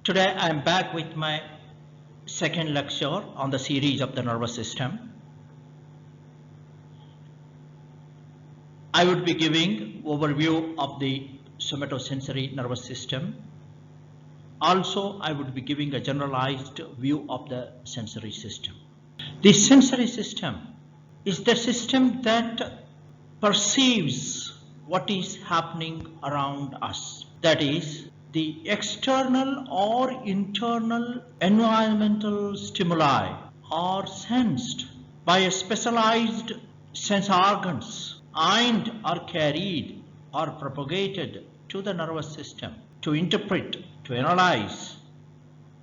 Today I am back with my second lecture on the series of the nervous system. I would be giving overview of the somatosensory nervous system. Also, I would be giving a generalized view of the sensory system. The sensory system is the system that perceives what is happening around us. That is, the external or internal environmental stimuli are sensed by a specialized sense organs and are carried or propagated to the nervous system to interpret, to analyze,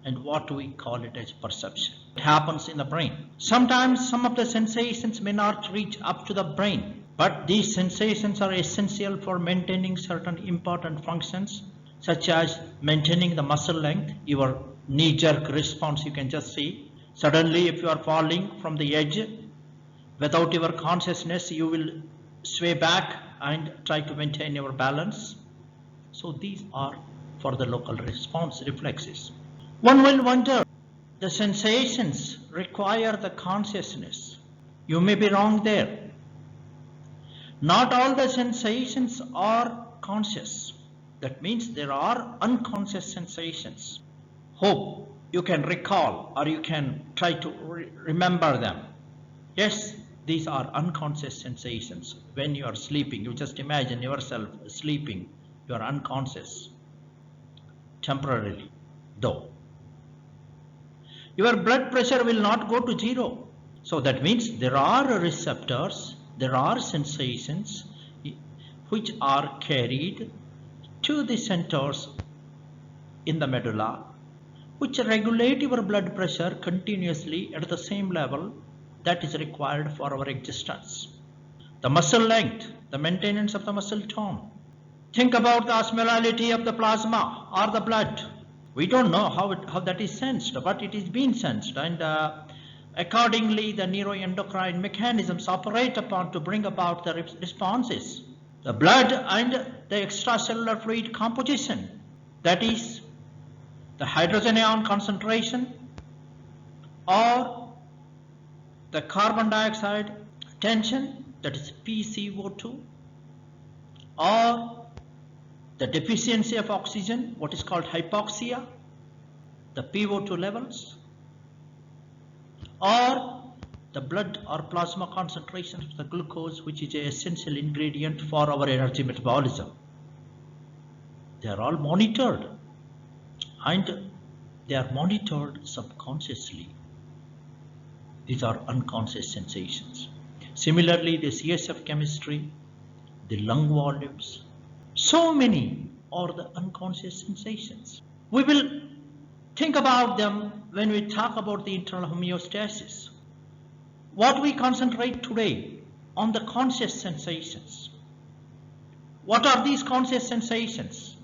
and what we call it as perception. It happens in the brain. Sometimes some of the sensations may not reach up to the brain, but these sensations are essential for maintaining certain important functions, such as maintaining the muscle length. Your knee-jerk response, you can just see. Suddenly, if you are falling from the edge, without your consciousness, you will sway back and try to maintain your balance. So these are for the local response reflexes. One will wonder, the sensations require the consciousness. You may be wrong there. Not all the sensations are conscious. That means there are unconscious sensations. Hope you can recall or you can try to remember them. Yes, these are unconscious sensations. When you are sleeping, you just imagine yourself sleeping. You are unconscious temporarily, though. Your blood pressure will not go to zero. So that means there are receptors, there are sensations which are carried to the centers in the medulla, which regulate your blood pressure continuously at the same level that is required for our existence. The muscle length, the maintenance of the muscle tone. Think about the osmolality of the plasma or the blood. We don't know how that is sensed, but it is being sensed, and accordingly the neuroendocrine mechanisms operate upon to bring about the responses. The blood and the extracellular fluid composition, that is the hydrogen ion concentration or the carbon dioxide tension, that is PCO2, or the deficiency of oxygen, what is called hypoxia, the PO2 levels, or the blood or plasma concentration of the glucose, which is an essential ingredient for our energy metabolism. They are all monitored, and they are monitored subconsciously. These are unconscious sensations. Similarly, the CSF chemistry, the lung volumes, so many are the unconscious sensations. We will think about them when we talk about the internal homeostasis. What we concentrate today on the conscious sensations. What are these conscious sensations?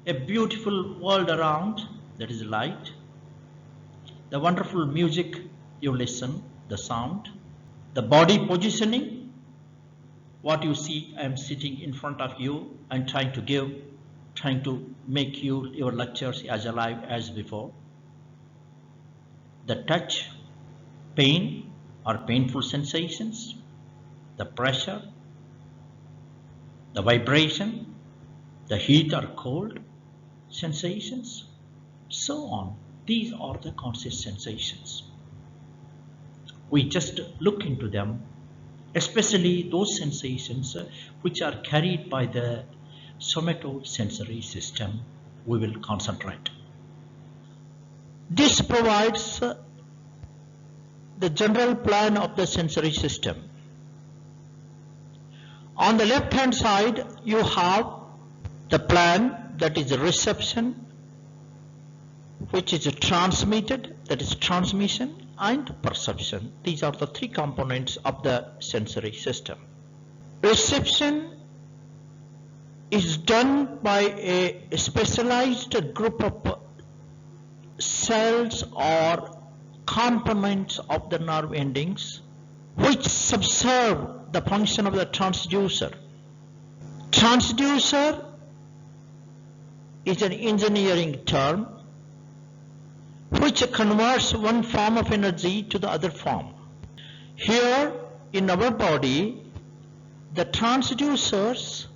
A beautiful world around, that is light. The wonderful music you listen, the sound. The body positioning. What you see, I am sitting in front of you and trying to make your lectures as alive as before. The touch, pain or painful sensations, the pressure, the vibration, the heat or cold sensations, so on. These are the conscious sensations. We just look into them, especially those sensations which are carried by the somatosensory system. We will concentrate. This provides the general plan of the sensory system. On the left hand side, you have the plan, that is reception, which is transmitted, that is transmission, and perception. These are the three components of the sensory system. Reception is done by a specialized group of cells or components of the nerve endings which subserve the function of the transducer. Transducer is an engineering term which converts one form of energy to the other form. Here in our body, the transducers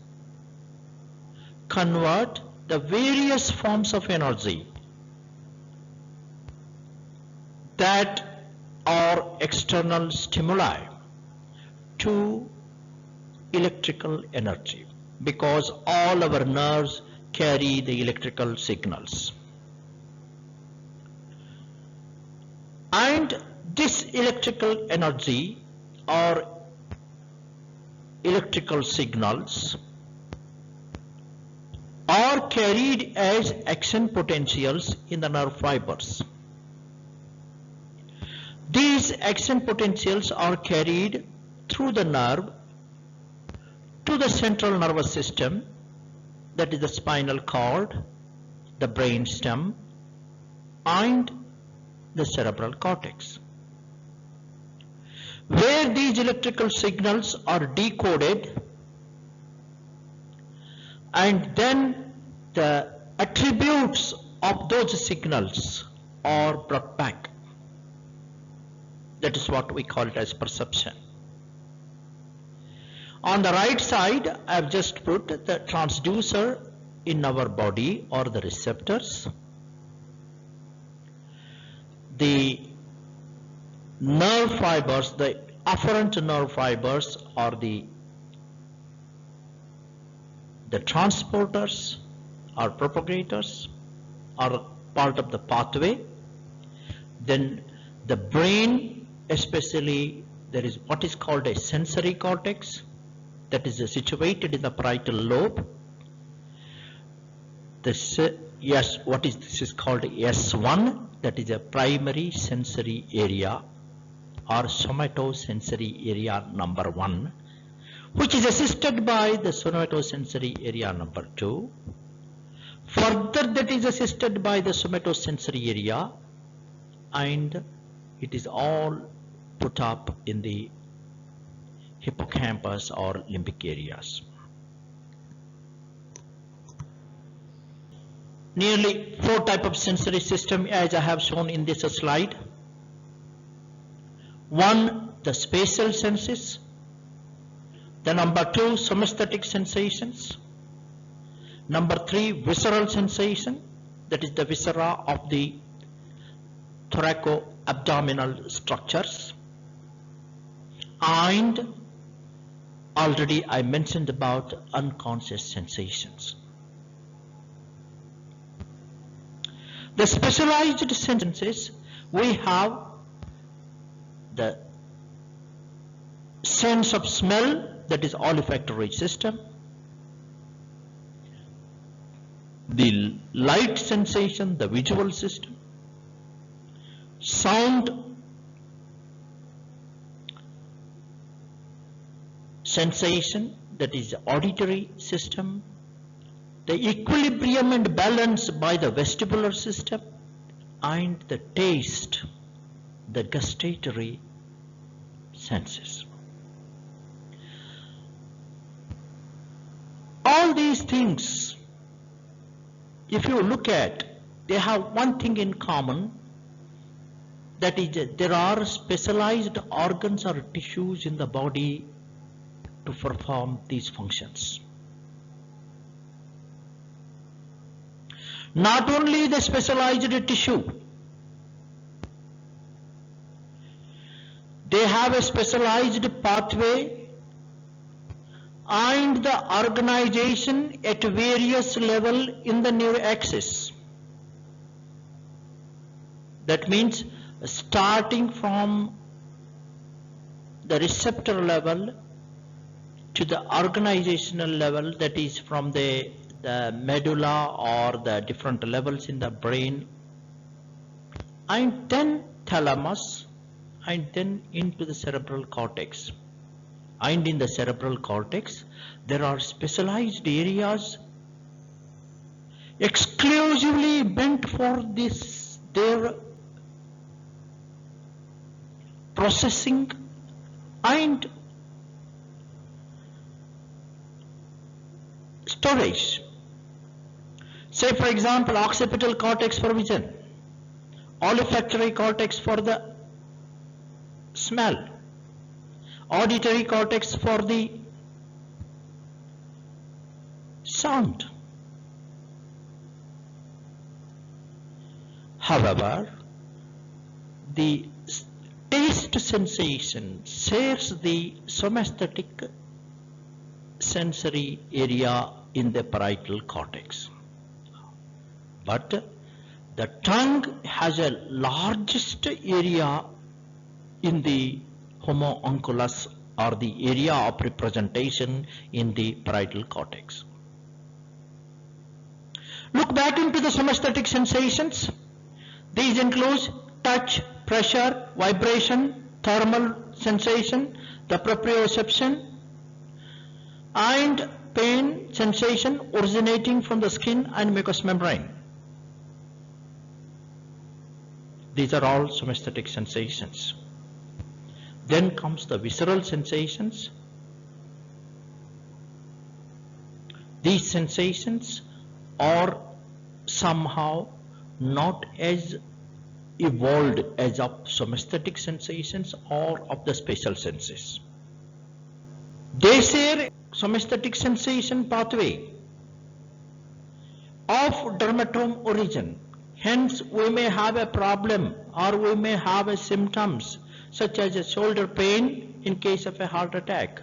convert the various forms of energy that are external stimuli to electrical energy, because all our nerves carry the electrical signals. And this electrical energy or electrical signals are carried as action potentials in the nerve fibers. These action potentials are carried through the nerve to the central nervous system, that is the spinal cord, the brain stem, and the cerebral cortex, where these electrical signals are decoded, and then the attributes of those signals are brought back. That is what we call it as perception. On the right side, I have just put the transducer in our body, or the receptors. The nerve fibers, the afferent nerve fibers, are the transporters or propagators, are part of the pathway. Then the brain, especially, there is what is called a sensory cortex, that is situated in the parietal lobe. This is called S1, that is a primary sensory area or somatosensory area number 1, which is assisted by the somatosensory area number 2. Further, that is assisted by the somatosensory area, and it is all put up in the hippocampus or limbic areas. Nearly 4 types of sensory system as I have shown in this slide. 1, the spatial senses. The number 2, somesthetic sensations. Number 3, visceral sensation, that is the viscera of the thoraco-abdominal structures. And already I mentioned about unconscious sensations. The specialized senses, we have the sense of smell, that is olfactory system. The light sensation, the visual system. Sound sensation, that is the auditory system. The equilibrium and balance by the vestibular system, and the taste, the gustatory senses. All these things, if you look at, they have one thing in common, that is there are specialized organs or tissues in the body to perform these functions. Not only the specialized tissue, they have a specialized pathway and the organization at various levels in the nerve axis. That means starting from the receptor level to the organizational level, that is from the medulla or the different levels in the brain, and then thalamus, and then into the cerebral cortex. And in the cerebral cortex, there are specialized areas exclusively meant for this, their processing and storage. Say for example, occipital cortex for vision, olfactory cortex for the smell, auditory cortex for the sound. However, the taste sensation shares the somesthetic sensory area in the parietal cortex. But the tongue has a largest area in the homunculus, or the area of representation in the parietal cortex. Look back into the somesthetic sensations. These include touch, pressure, vibration, thermal sensation, the proprioception, and pain sensation originating from the skin and mucous membrane. These are all somesthetic sensations. Then comes the visceral sensations. These sensations are somehow not as evolved as of somesthetic sensations or of the spatial senses. They share somesthetic sensation pathway of dermatome origin. Hence, we may have a problem, or we may have a symptoms such as a shoulder pain in case of a heart attack,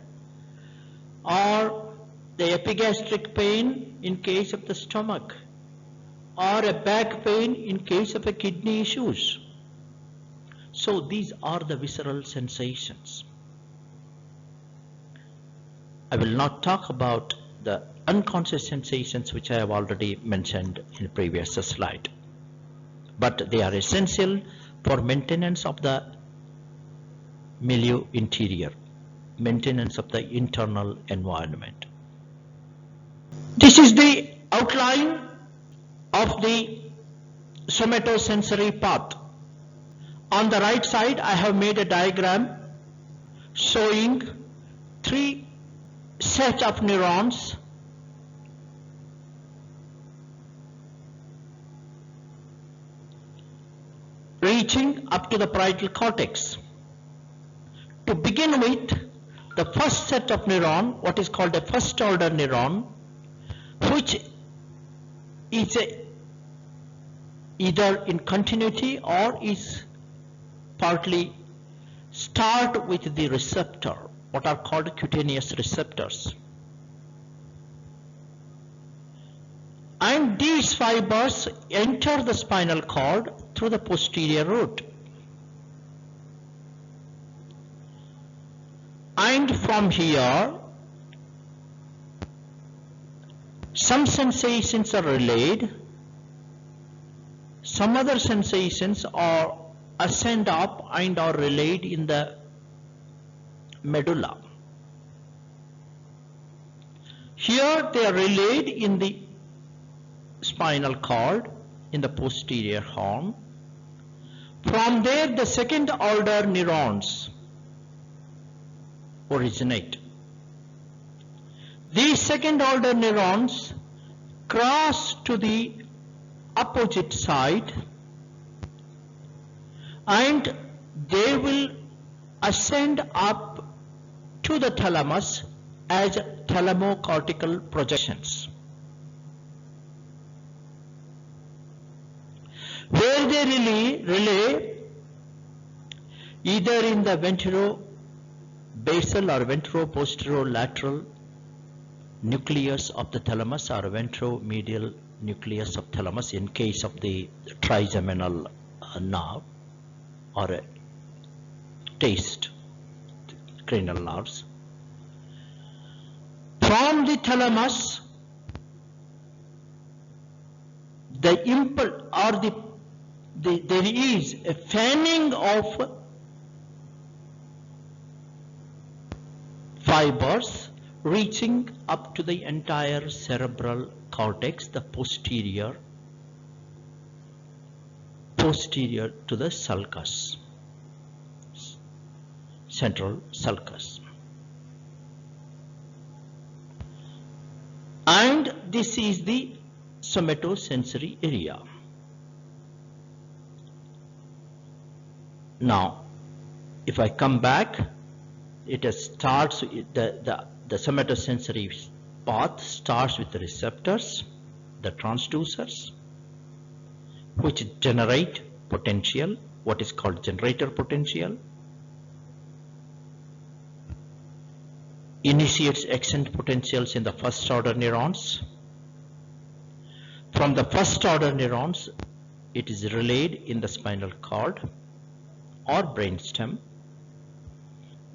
or the epigastric pain in case of the stomach, or a back pain in case of a kidney issues. So these are the visceral sensations. I will not talk about the unconscious sensations which I have already mentioned in the previous slide, but they are essential for maintenance of the milieu interior, maintenance of the internal environment. This is the outline of the somatosensory path. On the right side, I have made a diagram showing three sets of neurons reaching up to the parietal cortex. To begin with, the first set of neuron, what is called a first order neuron, which is either in continuity or is partly start with the receptor, what are called cutaneous receptors. And these fibers enter the spinal cord through the posterior root. And from here, some sensations are relayed, some other sensations are ascend up and are relayed in the medulla. Here they are relayed in the spinal cord in the posterior horn. From there, the second order neurons originate. These second order neurons cross to the opposite side and they will ascend up to the thalamus as thalamocortical projections, where they relay either in the ventrobasal or ventroposterolateral nucleus of the thalamus or ventromedial nucleus of thalamus in case of the trigeminal nerve or a taste cranial nerves. From the thalamus, the impulse or there is a fanning of fibers reaching up to the entire cerebral cortex, the posterior to the sulcus, central sulcus. And this is the somatosensory area. Now, if I come back, it starts, the somatosensory path starts with the receptors, the transducers, which generate potential, what is called generator potential, initiates excitant potentials in the first order neurons. From the first order neurons, it is relayed in the spinal cord or brainstem,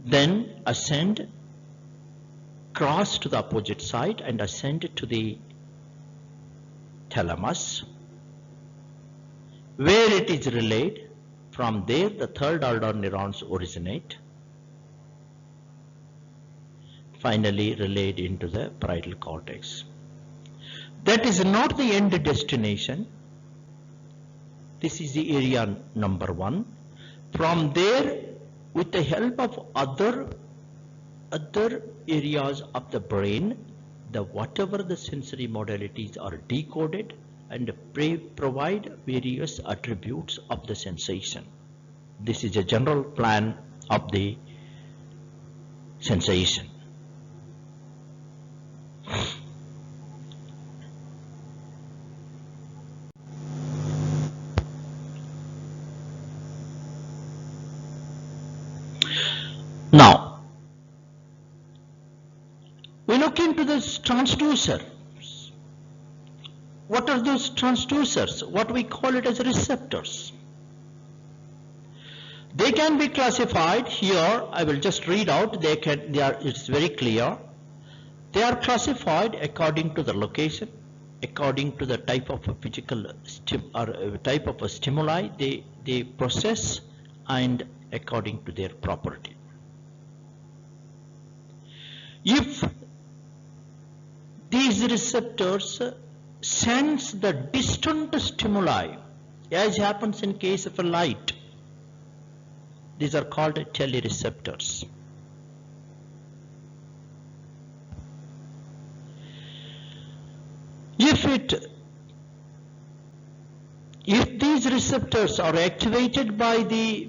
then ascend, cross to the opposite side and ascend to the thalamus, where it is relayed. From there, the third order neurons originate, finally relayed into the parietal cortex. That is not the end destination. This is the area number 1. From there, with the help of other areas of the brain, whatever the sensory modalities are decoded and provide various attributes of the sensation. This is a general plan of the sensation. Now, we look into this transducer. What are those transducers? What we call it as receptors. They can be classified here. I will just read out. It's very clear. They are classified according to the location, according to the type of a physical type of a stimuli they process, and according to their property. If these receptors sense the distant stimuli, as happens in case of a light, these are called telereceptors. If these receptors are activated by the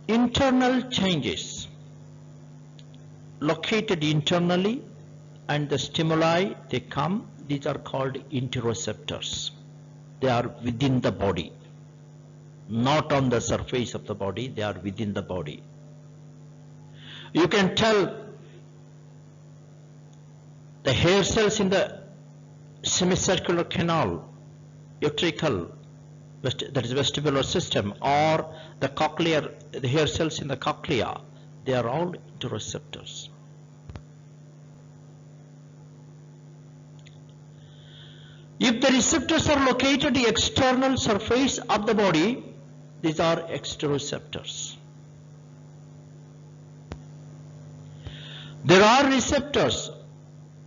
internal changes located internally, and the stimuli they come, these are called interoceptors. They are within the body, not on the surface of the body, they are within the body. You can tell the hair cells in the semicircular canal, utricle, that is vestibular system, or the hair cells in the cochlea, they are all interoceptors. If the receptors are located at the external surface of the body, these are exteroceptors. There are receptors,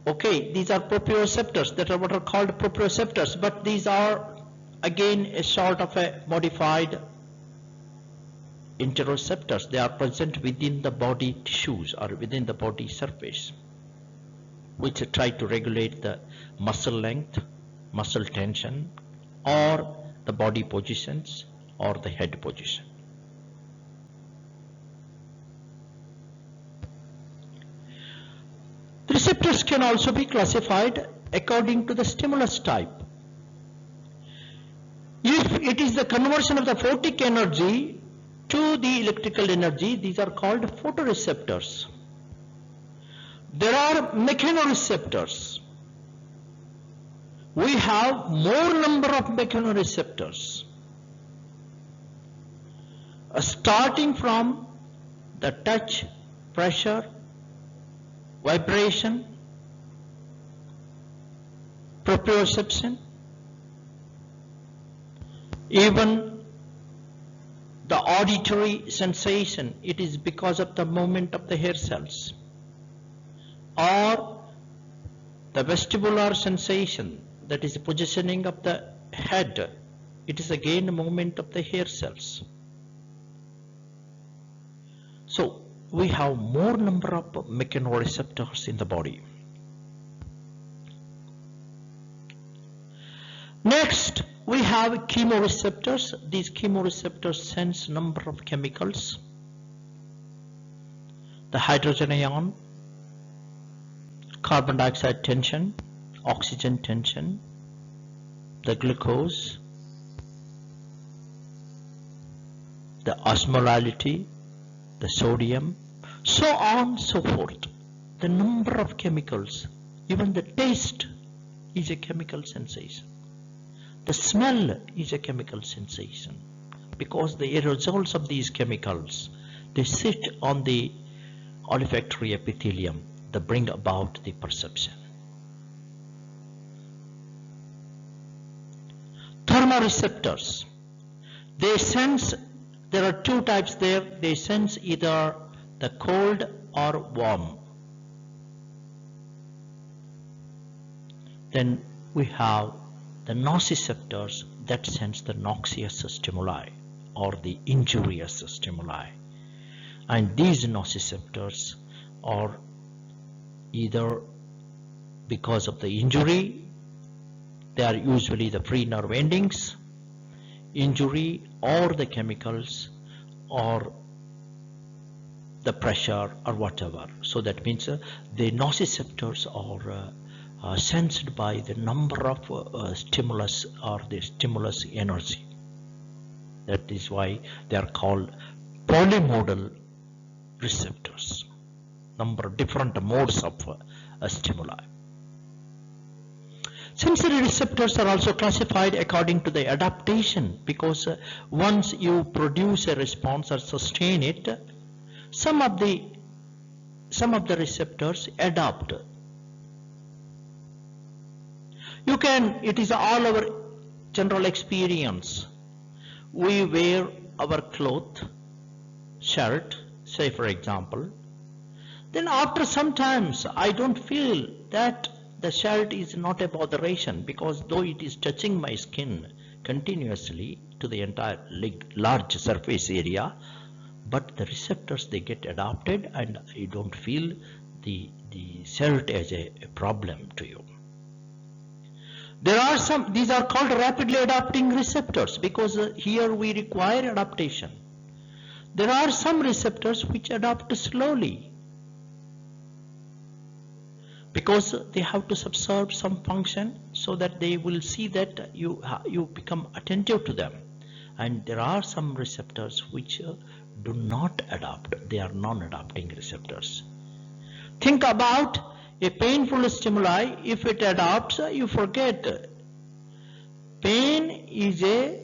okay, these are proprioceptors, that are what are called proprioceptors, but these are again a sort of a modified interoceptors. They are present within the body tissues or within the body surface, which try to regulate the muscle length, muscle tension, or the body positions, or the head position. The receptors can also be classified according to the stimulus type. If it is the conversion of the photic energy to the electrical energy, these are called photoreceptors. There are mechanoreceptors. We have more number of mechanoreceptors, starting from the touch, pressure, vibration, proprioception, even the auditory sensation. It is because of the movement of the hair cells, or the vestibular sensation, that is positioning of the head. It is again a movement of the hair cells. So we have more number of mechanoreceptors in the body. Next, we have chemoreceptors. These chemoreceptors sense number of chemicals. The hydrogen ion, carbon dioxide tension, oxygen tension, the glucose, the osmolality, the sodium, so on, so forth. The number of chemicals, even the taste is a chemical sensation. The smell is a chemical sensation, because the aerosols of these chemicals, they sit on the olfactory epithelium, they bring about the perception. Thermoreceptors, they sense, there are two types there, they sense either the cold or warm. Then we have the nociceptors that sense the noxious stimuli or the injurious stimuli. And these nociceptors are either because of the injury, they are usually the free nerve endings, injury, or the chemicals, or the pressure, or whatever. So that means the nociceptors are sensed by the number of stimulus or the stimulus energy. That is why they are called polymodal receptors, number of different modes of stimuli. Sensory receptors are also classified according to the adaptation, because once you produce a response or sustain it, some of the receptors adapt. You can, it is all our general experience. We wear our cloth, shirt, say for example, then after some times I don't feel that the shirt is not a botheration, because though it is touching my skin continuously to the entire large surface area, but the receptors, they get adapted and you don't feel the shirt as a problem to you. There are some, these are called rapidly adapting receptors, because here we require adaptation. There are some receptors which adapt slowly, because they have to subserve some function, so that they will see that you become attentive to them. And there are some receptors which do not adapt, they are non-adapting receptors. Think about a painful stimuli. If it adapts, you forget. Pain is a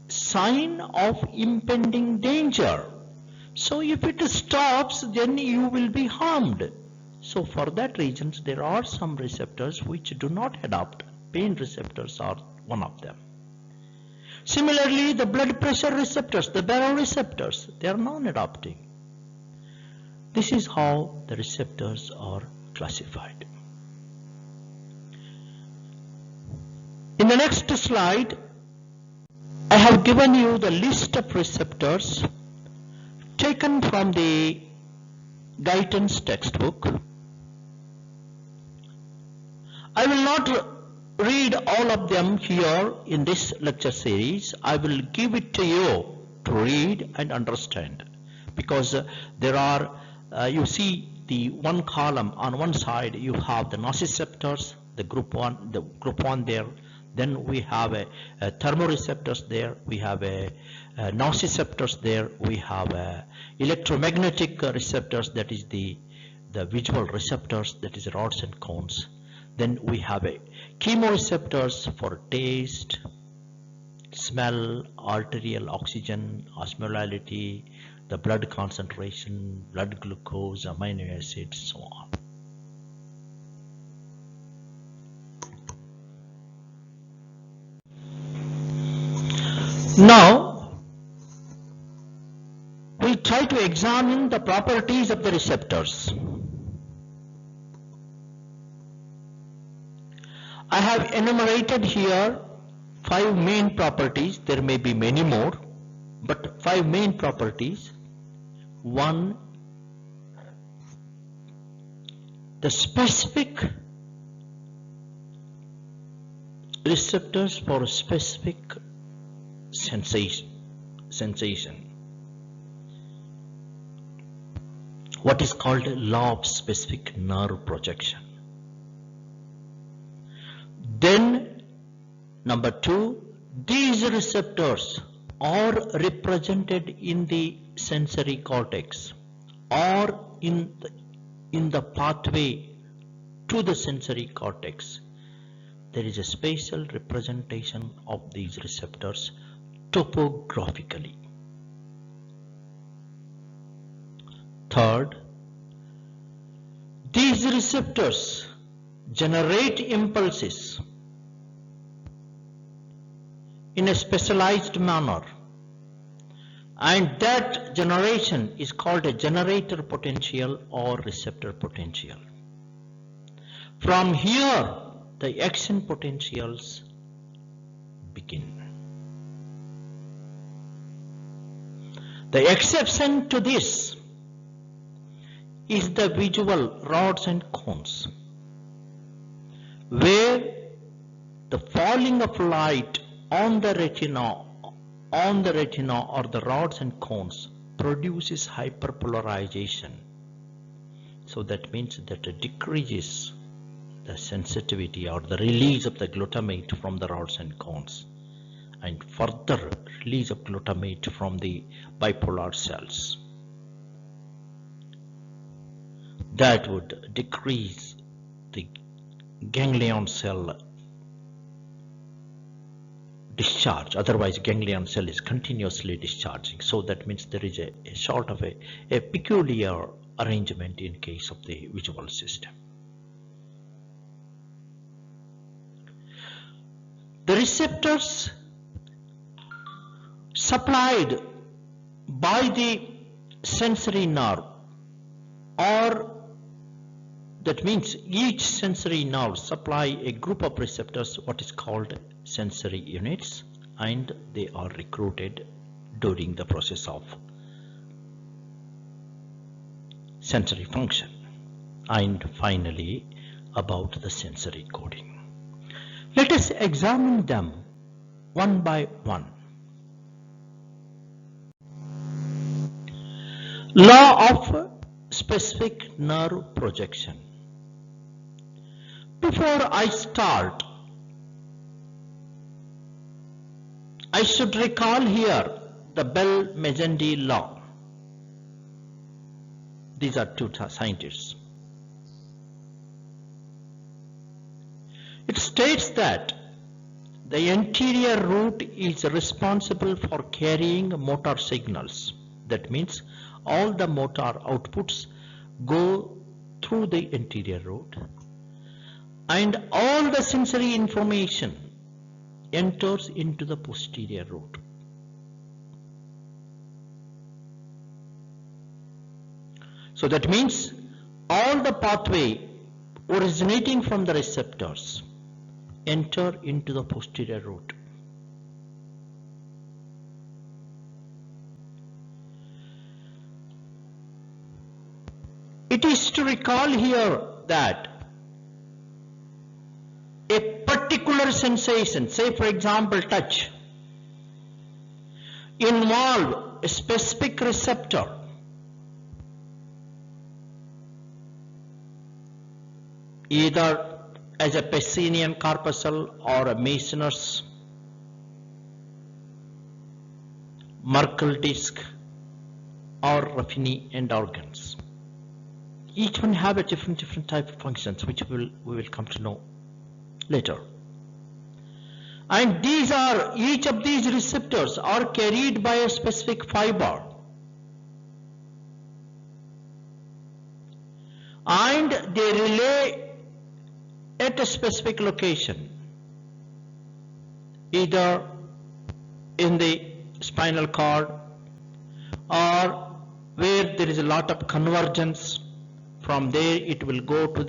sign of impending danger. So if it stops, then you will be harmed. So for that reason, there are some receptors which do not adapt. Pain receptors are one of them. Similarly, the blood pressure receptors, the baroreceptors, they are non-adapting. This is how the receptors are classified. In the next slide, I have given you the list of receptors taken from the Guyton's textbook. I will not read all of them here in this lecture series. I will give it to you to read and understand, because there are, you see the one column on one side, you have the nociceptors, the group one there. Then we have a thermoreceptors there, we have a nociceptors there, we have electromagnetic receptors, that is the visual receptors, that is rods and cones. Then we have a chemoreceptors for taste, smell, arterial oxygen, osmolality, the blood concentration, blood glucose, amino acids, so on. Now, we'll try to examine the properties of the receptors. I have enumerated here 5 main properties. There may be many more, but 5 main properties. 1, the specific receptors for specific sensation. What is called law of specific nerve projection. Then number 2, these receptors are represented in the sensory cortex or in the pathway to the sensory cortex. There is a spatial representation of these receptors topographically. Third, these receptors generate impulses in a specialized manner, and that generation is called a generator potential or receptor potential. From here, the action potentials begin. The exception to this is the visual rods and cones, where the falling of light on the retina or the rods and cones produces hyperpolarization. So that means that it decreases the sensitivity or the release of the glutamate from the rods and cones, and further release of glutamate from the bipolar cells. That would decrease the ganglion cell discharge. Otherwise, ganglion cell is continuously discharging. So that means there is a sort of a peculiar arrangement in case of the visual system. The receptors supplied by the sensory nerve, or that means each sensory nerve supply a group of receptors, what is called sensory units, and they are recruited during the process of sensory function. And finally, about the sensory coding. Let us examine them one by one. Law of specific nerve projection. Before I start, I should recall here the Bell-Megendie law. These are two scientists. It states that the anterior root is responsible for carrying motor signals. That means all the motor outputs go through the anterior root, and all the sensory information enters into the posterior root. So that means all the pathway originating from the receptors enter into the posterior root. It is to recall here that a particular sensation, say for example touch, involve a specific receptor. Either as a Pacinian corpuscle or a Meissner's Merkel disc or Ruffini end organs. Each one have a different type of functions, which we will come to know later. And each of these receptors are carried by a specific fiber, and they relay at a specific location, either in the spinal cord or where there is a lot of convergence. From there it will go to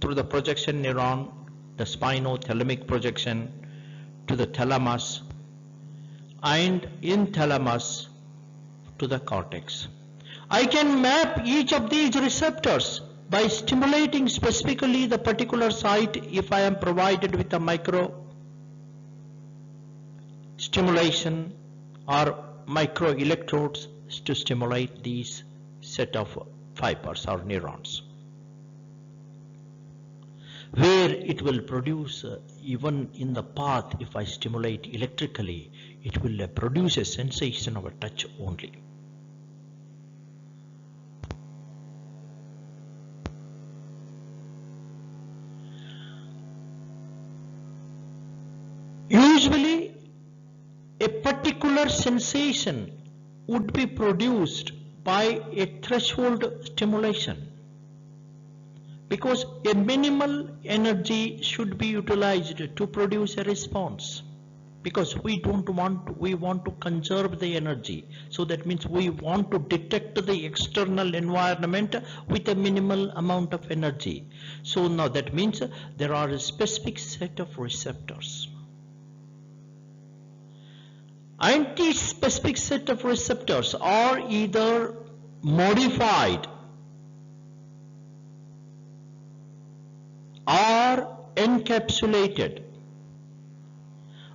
through the projection neuron, the spinothalamic projection, to the thalamus, and in thalamus to the cortex. I can map each of these receptors by stimulating specifically the particular site if I am provided with a micro stimulation or micro electrodes to stimulate these set of fibers or neurons, where it will produce even in the path. If I stimulate electrically, it will produce a sensation of a touch only. Usually a particular sensation would be produced by a threshold stimulation, because a minimal energy should be utilized to produce a response, because we want to conserve the energy. So that means we want to detect the external environment with a minimal amount of energy. So now that means there are a specific set of receptors, and these specific set of receptors are either modified or encapsulated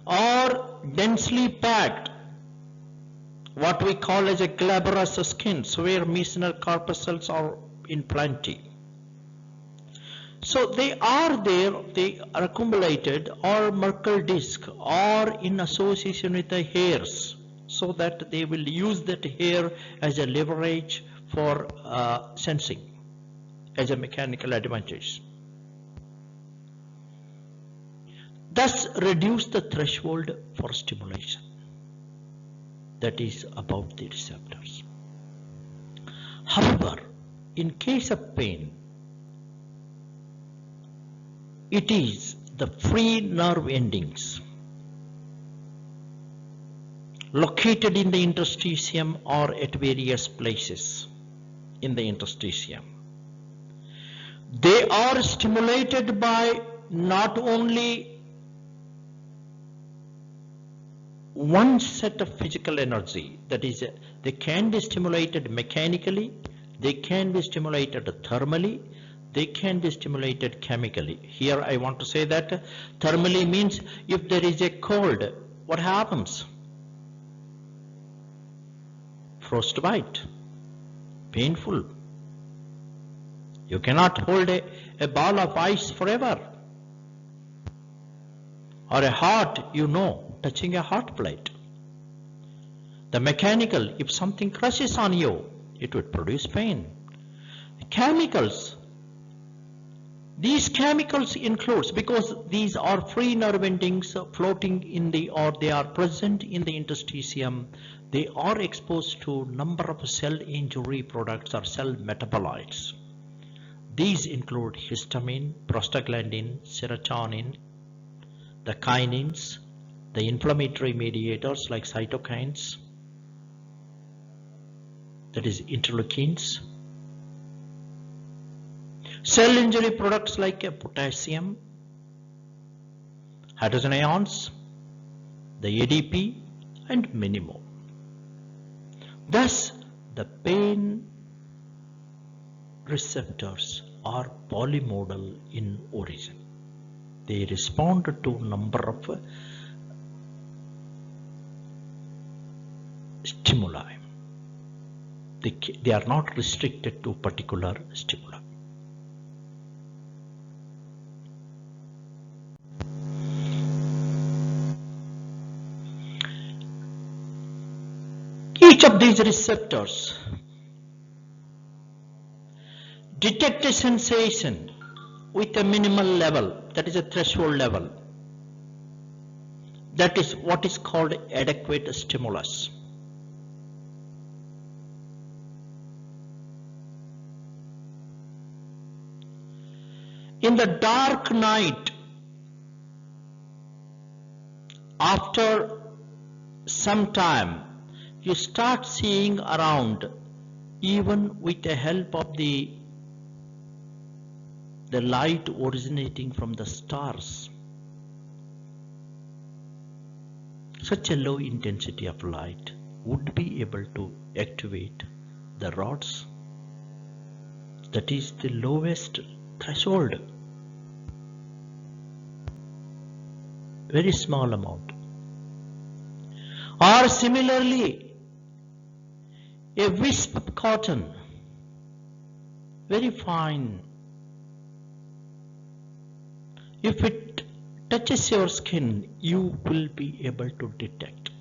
or densely packed, what we call as a glabrous skins, where Meissner corpuscles are in plenty. So they are there, they are accumulated, or Merkel disc, or in association with the hairs, so that they will use that hair as a leverage for sensing, as a mechanical advantage. Thus reduce the threshold for stimulation. That is about the receptors. However, in case of pain, it is the free nerve endings located in the interstitium or at various places in the interstitium. They are stimulated by not only one set of physical energy, that is, they can be stimulated mechanically, they can be stimulated thermally, they can be stimulated chemically. Here I want to say that thermally means if there is a cold, what happens? Frostbite, painful. You cannot hold a ball of ice forever. Or a heart, touching a heart plate. The mechanical, if something crushes on you, it would produce pain. Chemicals, these chemicals includes, because these are free nerve endings floating in the, or they are present in the interstitium, they are exposed to number of cell injury products or cell metabolites. These include histamine, prostaglandin, serotonin, the kinins, the inflammatory mediators like cytokines, that is interleukins, cell injury products like potassium, hydrogen ions, the ADP, and many more. Thus, the pain receptors are polymodal in origin. They respond to number of stimuli. They are not restricted to particular stimuli. Each of these receptors detect a sensation with a minimal level, that is a threshold level. That is what is called adequate stimulus. In the dark night, after some time, you start seeing around, even with the help of the light originating from the stars. Such a low intensity of light would be able to activate the rods. That is the lowest threshold. Very small amount. Or similarly, a wisp of cotton, very fine. If it touches your skin, you will be able to detect.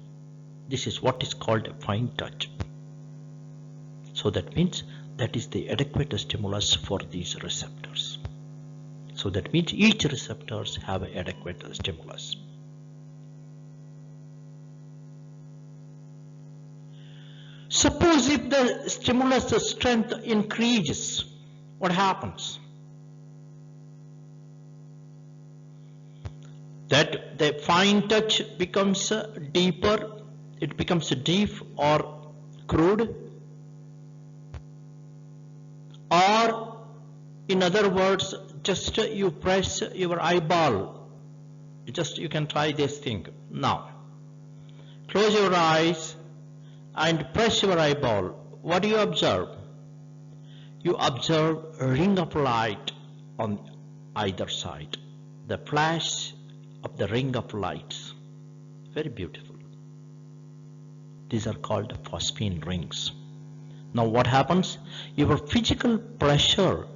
This is what is called a fine touch. So that means that is the adequate stimulus for these receptors. So that means each receptors have an adequate stimulus. Suppose if the stimulus strength increases, what happens? That the fine touch becomes deeper, it becomes deep or crude, or in other words, just you press your eyeball. Just you can try this thing now. Close your eyes and press your eyeball. What do you observe? You observe a ring of light on either side. The flash of the ring of lights. Very beautiful. These are called phosphine rings. Now what happens? Your physical pressure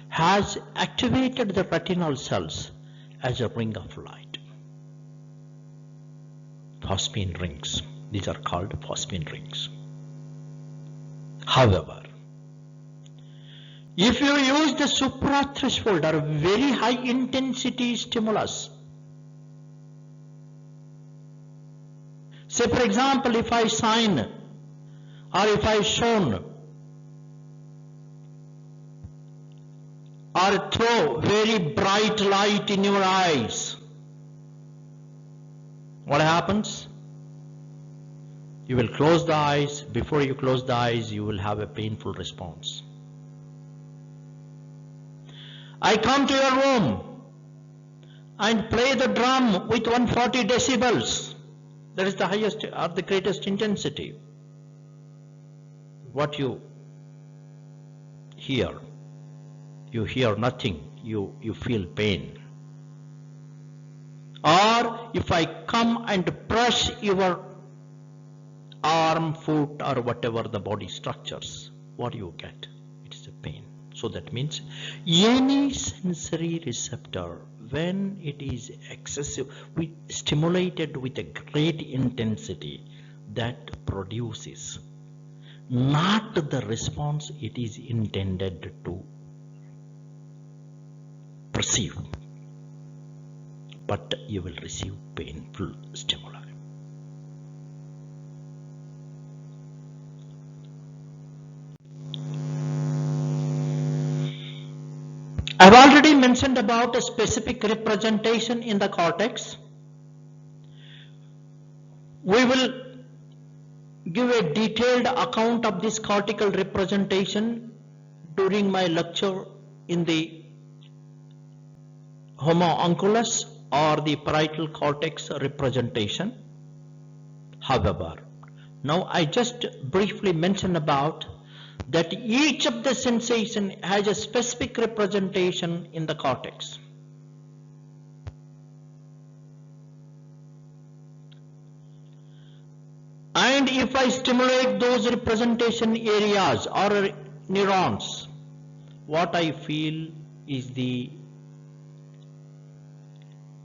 has activated the retinal cells as a ring of light. Phosphine rings. These are called phosphine rings. However, if you use the suprathreshold or very high intensity stimulus, say for example, if I sign or if I shone or throw very bright light in your eyes, what happens? You will close the eyes. Before you close the eyes, you will have a painful response. I come to your room and play the drum with 140 decibels. That is the highest or the greatest intensity. What you hear nothing, you feel pain. Or if I come and brush your arm, foot or whatever the body structures, what do you get? It is a pain. So that means any sensory receptor, when it is excessive, stimulated with a great intensity, that produces not the response it is intended to perceive, but you will receive painful stimuli. I've already mentioned about a specific representation in the cortex. We will give a detailed account of this cortical representation during my lecture in the homunculus or the parietal cortex representation. However, now I just briefly mention about that each of the sensation has a specific representation in the cortex. And if I stimulate those representation areas or neurons, what I feel is the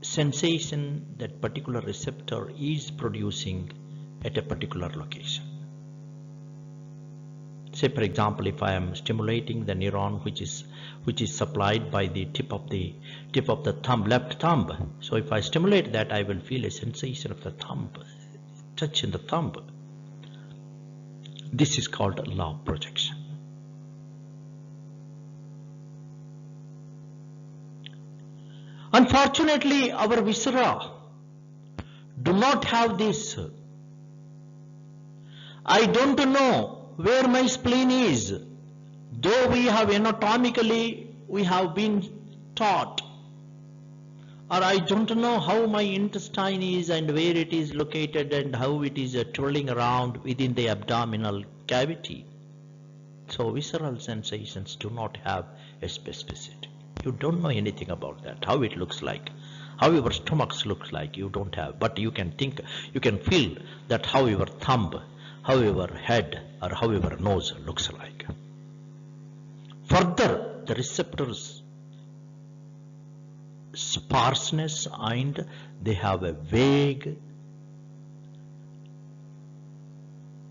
sensation that particular receptor is producing at a particular location. Say for example, if I am stimulating the neuron which is supplied by the tip of the thumb, left thumb. So if I stimulate that, I will feel a sensation of the thumb, touch in the thumb. This is called law of projection. Unfortunately, our viscera do not have this. I don't know where my spleen is, though we have anatomically we have been taught, or I don't know how my intestine is and where it is located and how it is twirling around within the abdominal cavity. So visceral sensations do not have a specificity. You don't know anything about that, how it looks like. How your stomach looks like, you don't have, but you can think, you can feel that how your thumb, how your head, or how your nose looks like. Further, the receptors sparseness and they have a vague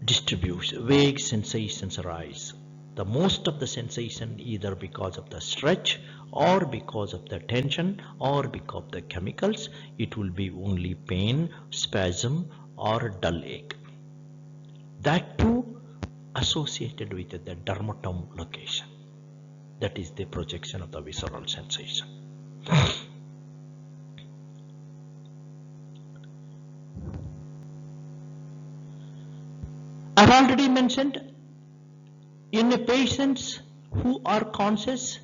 distribution, vague sensations arise. The most of the sensation either because of the stretch or because of the tension or because of the chemicals, it will be only pain, spasm or dull ache. That too associated with the dermatome location. That is the projection of the visceral sensation. I've already mentioned in the patients who are conscious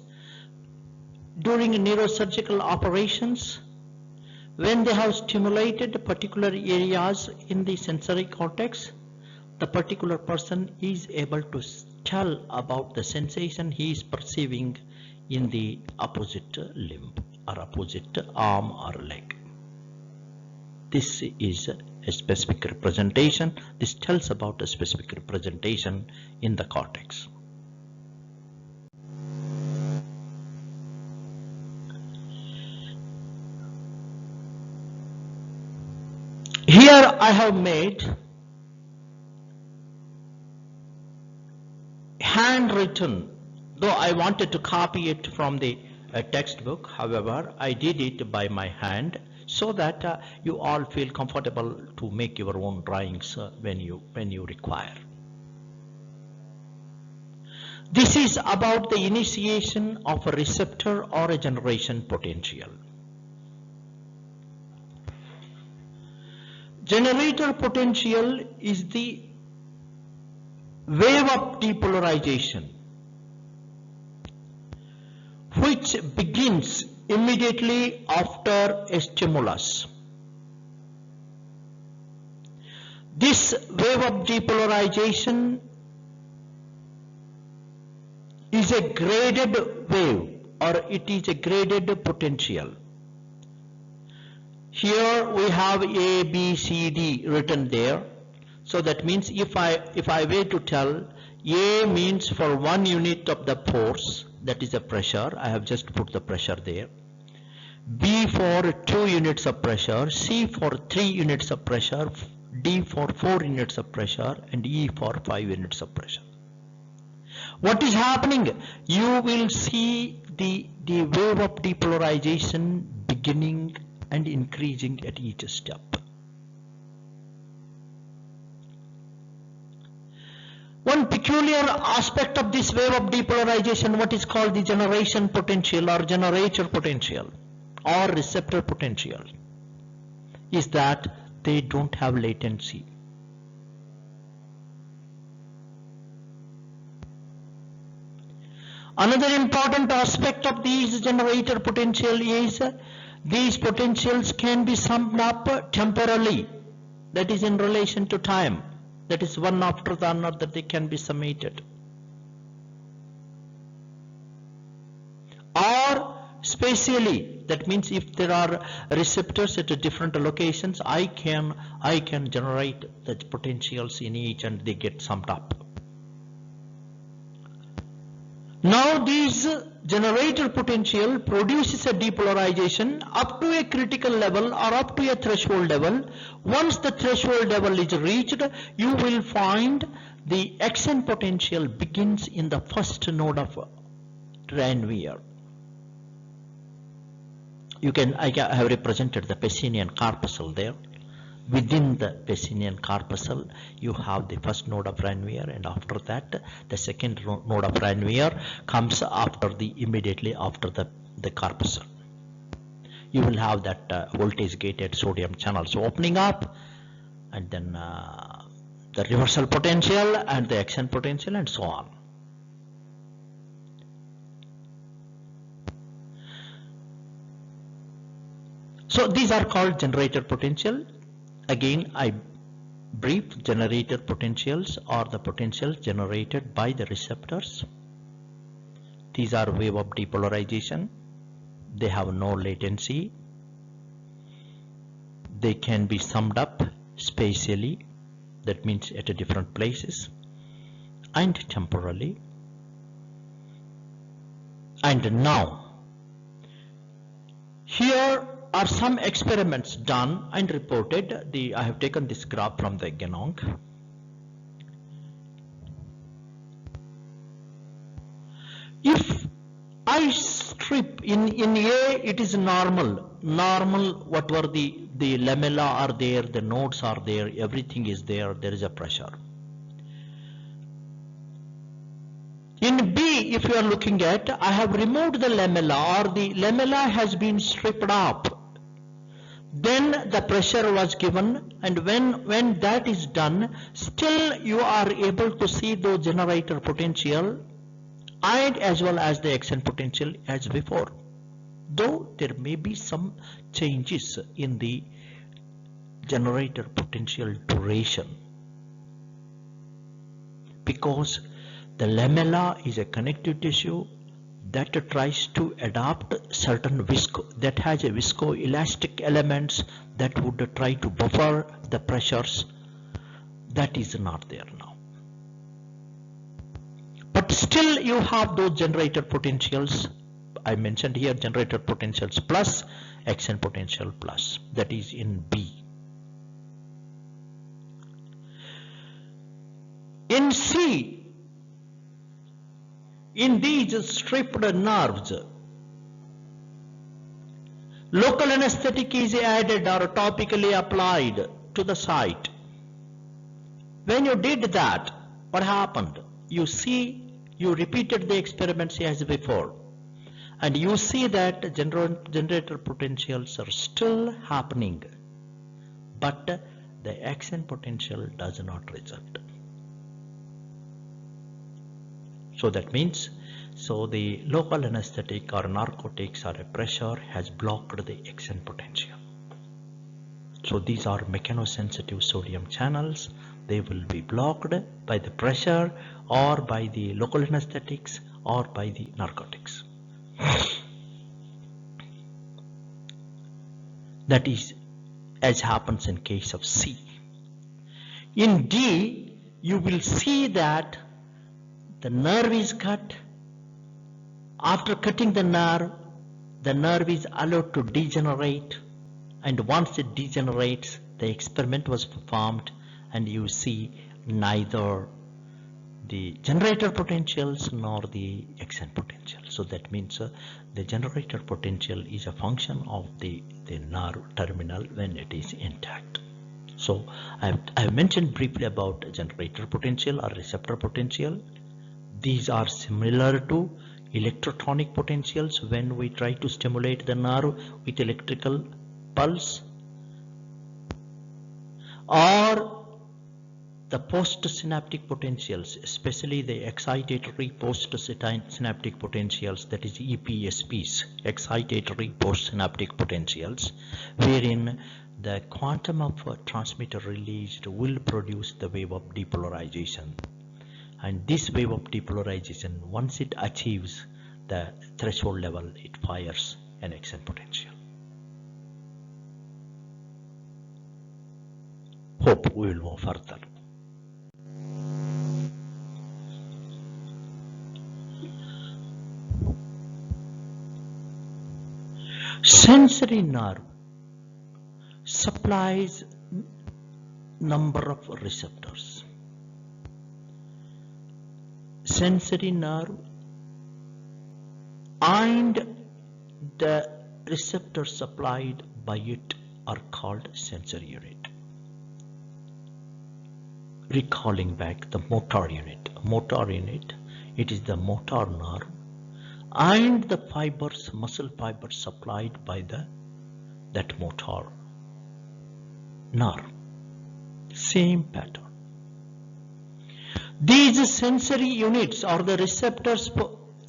during neurosurgical operations, when they have stimulated particular areas in the sensory cortex, the particular person is able to tell about the sensation he is perceiving in the opposite limb or opposite arm or leg. This is a specific representation. This tells about a specific representation in the cortex. Here I have made handwritten, though I wanted to copy it from the textbook, however I did it by my hand so that you all feel comfortable to make your own drawings when you require. This is about the initiation of a receptor or a generation potential. Generator potential is the wave of depolarization which begins immediately after a stimulus. This wave of depolarization is a graded wave, or it is a graded potential. Here we have A, B, C, D written there. So that means if I were to tell, A means for 1 unit of the force, that is a pressure, I have just put the pressure there. B for 2 units of pressure, C for 3 units of pressure, D for 4 units of pressure, and E for 5 units of pressure. What is happening? You will see the wave of depolarization beginning and increasing at each step. One peculiar aspect of this wave of depolarization, what is called the generation potential or generator potential or receptor potential, is that they don't have latency. Another important aspect of these generator potential is these potentials can be summed up temporally, that is in relation to time. That is one after the other, they can be summated. Or spatially, that means if there are receptors at different locations, I can generate the potentials in each and they get summed up. Now these generator potential produces a depolarization up to a critical level or up to a threshold level. Once the threshold level is reached, you will find the action potential begins in the first node of Ranvier. I have represented the Pacinian corpuscle there. Within the Pacinian corpuscle, you have the first node of Ranvier, and after that, the second node of Ranvier comes immediately after the corpuscle. You will have that voltage gated sodium channels opening up, and then the reversal potential and the action potential and so on. So these are called generator potential. Again, I brief generator potentials are the potentials generated by the receptors. These are wave of depolarization. They have no latency. they can be summed up spatially, that means at a different places, and temporally. And now, here are some experiments done and reported. I have taken this graph from the Genong. If I strip in A, it is normal, whatever the lamella are there, the nodes are there, everything is there, there is a pressure. In B, if you are looking at, I have removed the lamella, or the lamella has been stripped off. Then the pressure was given, and when that is done, still you are able to see the generator potential and as well as the action potential as before, though there may be some changes in the generator potential duration, because the lamella is a connective tissue that tries to adapt certain that has a viscoelastic elements that would try to buffer the pressures. That is not there now. But still you have those generator potentials. I mentioned here generator potentials plus action potential plus, that is in B. In C, in these stripped nerves, local anesthetic is added or topically applied to the site. When you did that, what happened? You repeated the experiments as before, and you see that generator potentials are still happening, but the action potential does not result. So that means, the local anesthetic or narcotics or a pressure has blocked the action potential. So these are mechanosensitive sodium channels. They will be blocked by the pressure or by the local anesthetics or by the narcotics. That is as happens in case of C. In D, you will see that the nerve is cut. After cutting the nerve is allowed to degenerate, and once it degenerates, the experiment was performed, and you see neither the generator potentials nor the action potential. So that means the generator potential is a function of the nerve terminal when it is intact. So I have mentioned briefly about generator potential or receptor potential. These are similar to electrotonic potentials when we try to stimulate the nerve with electrical pulse, or the postsynaptic potentials, especially the excitatory postsynaptic potentials, that is EPSPs, excitatory postsynaptic potentials, wherein the quantum of transmitter released will produce the wave of depolarization. And this wave of depolarization, once it achieves the threshold level, it fires an action potential. Hope we will move further. Sensory nerve supplies number of receptors. Sensory nerve and the receptors supplied by it are called sensory unit. Recalling back the motor unit. Motor unit, it is the motor nerve and the fibers, muscle fibers supplied by that motor nerve. Same pattern. These sensory units or the receptors,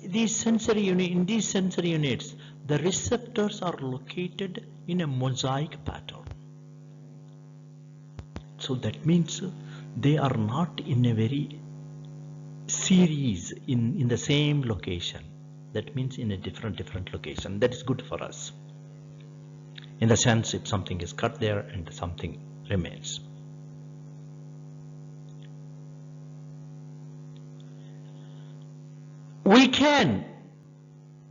in these sensory units, the receptors are located in a mosaic pattern. So that means they are not in a very series in the same location. That means in a different location. That is good for us. in the sense if something is cut there and something remains. We can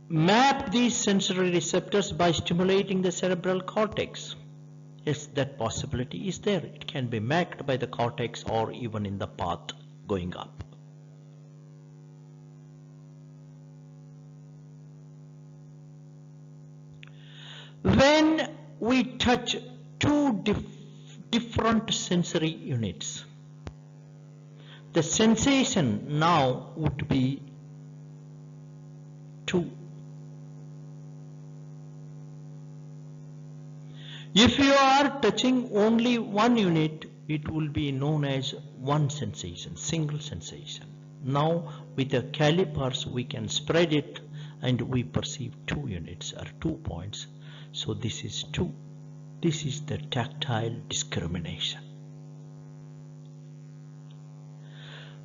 map these sensory receptors by stimulating the cerebral cortex. Yes, that possibility is there. It can be mapped by the cortex or even in the path going up. When we touch two different sensory units, the sensation now would be 2. If you are touching only one unit, it will be known as one sensation, single sensation. Now with the calipers we can spread it and we perceive 2 units or 2 points. So this is 2. This is the tactile discrimination.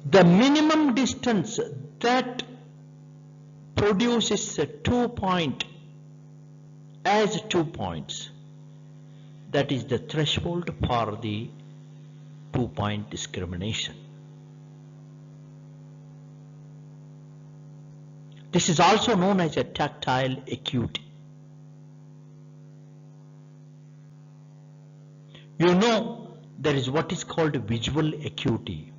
The minimum distance that produces a 2 point as 2 points, that is the threshold for the 2 point discrimination. This is also known as a tactile acuity. You know, there is what is called visual acuity.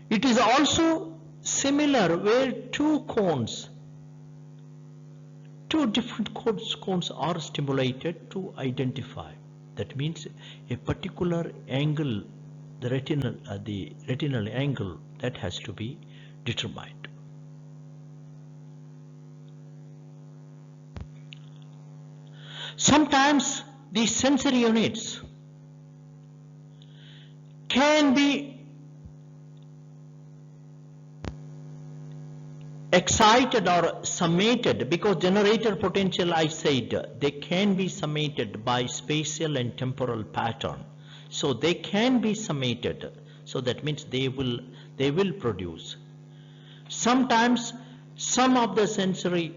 It is also similar where two different cones are stimulated to identify. That means a particular angle, the retinal angle, that has to be determined. Sometimes these sensory units can be excited or summated, because generator potential, I said, they can be summated by spatial and temporal pattern. So they can be summated. So that means they will produce. Sometimes some of the sensory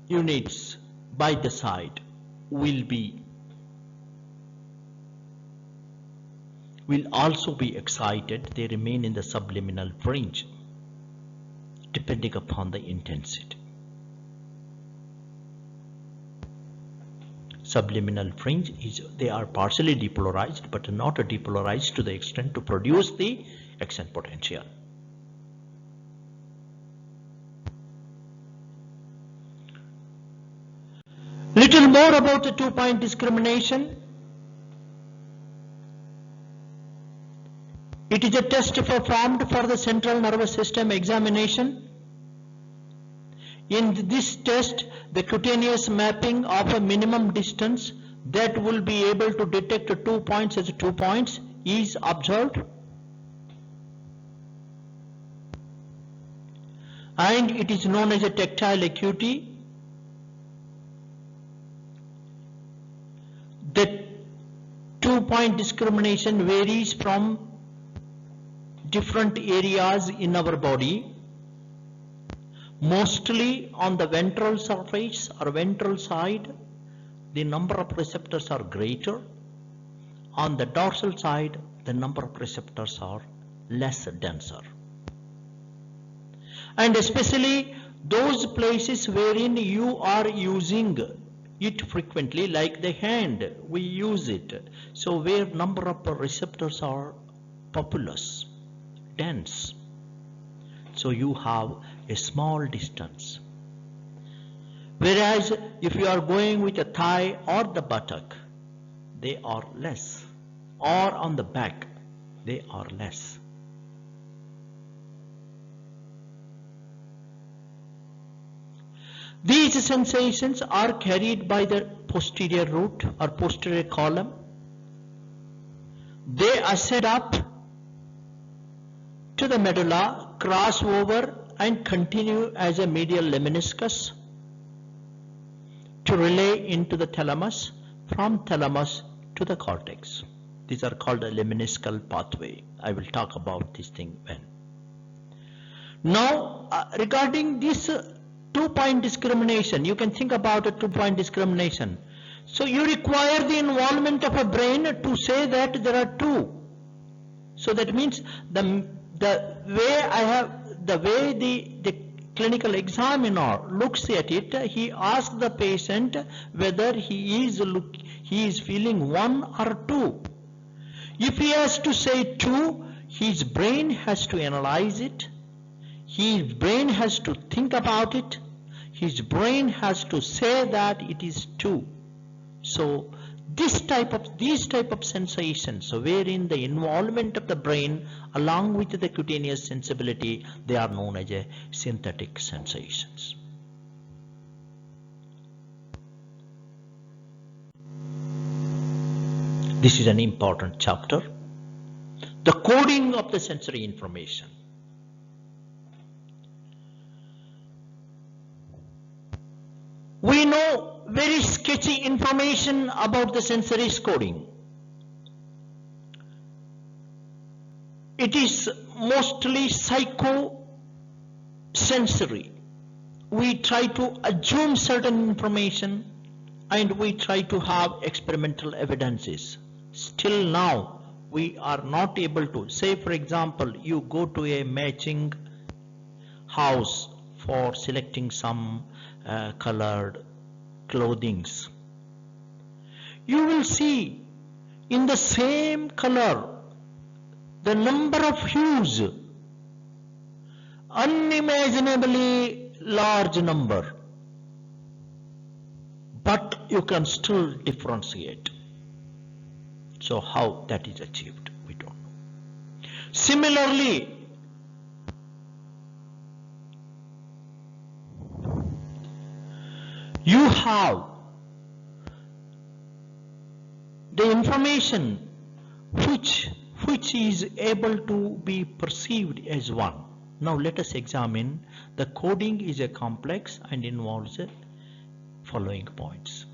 units by the side will also be excited. They remain in the subliminal fringe depending upon the intensity. Subliminal fringe they are partially depolarized but not depolarized to the extent to produce the accent potential. Little more about the 2 point discrimination. It is a test performed for the central nervous system examination. In this test, the cutaneous mapping of a minimum distance that will be able to detect 2 points as 2 points is observed. And it is known as a tactile acuity. The 2 point discrimination varies from different areas in our body. Mostly on the ventral surface or ventral side, the number of receptors are greater. On the dorsal side, the number of receptors are less denser. And especially those places wherein you are using it frequently, like the hand, we use it. So where number of receptors are populous, dense, so you have a small distance. Whereas if you are going with a thigh or the buttock, they are less, or on the back, they are less. These sensations are carried by the posterior root or posterior column. They ascend up to the medulla, cross over and continue as a medial lemniscus to relay into the thalamus, from thalamus to the cortex. These are called a lemniscal pathway. I will talk about this thing when. Now regarding this two-point discrimination. You can think about a two-point discrimination. So you require the involvement of a brain to say that there are two. So that means the way the clinical examiner looks at it, he asks the patient whether he is feeling one or two. If he has to say two, his brain has to analyze it. His brain has to think about it. His brain has to say that it is two. So these type of sensations, so wherein the involvement of the brain along with the cutaneous sensibility, they are known as a synthetic sensations. This is an important chapter. The coding of the sensory information. We know very sketchy information about the sensory coding. It is mostly psychosensory. We try to assume certain information and we try to have experimental evidences. Still now, we are not able to. Say, for example, you go to a matching house for selecting some colored clothings. You will see in the same color the number of hues, unimaginably large number, but you can still differentiate. So how that is achieved, we don't know. Similarly, you have the information which is able to be perceived as one. Now let us examine. The coding is a complex and involves the following points.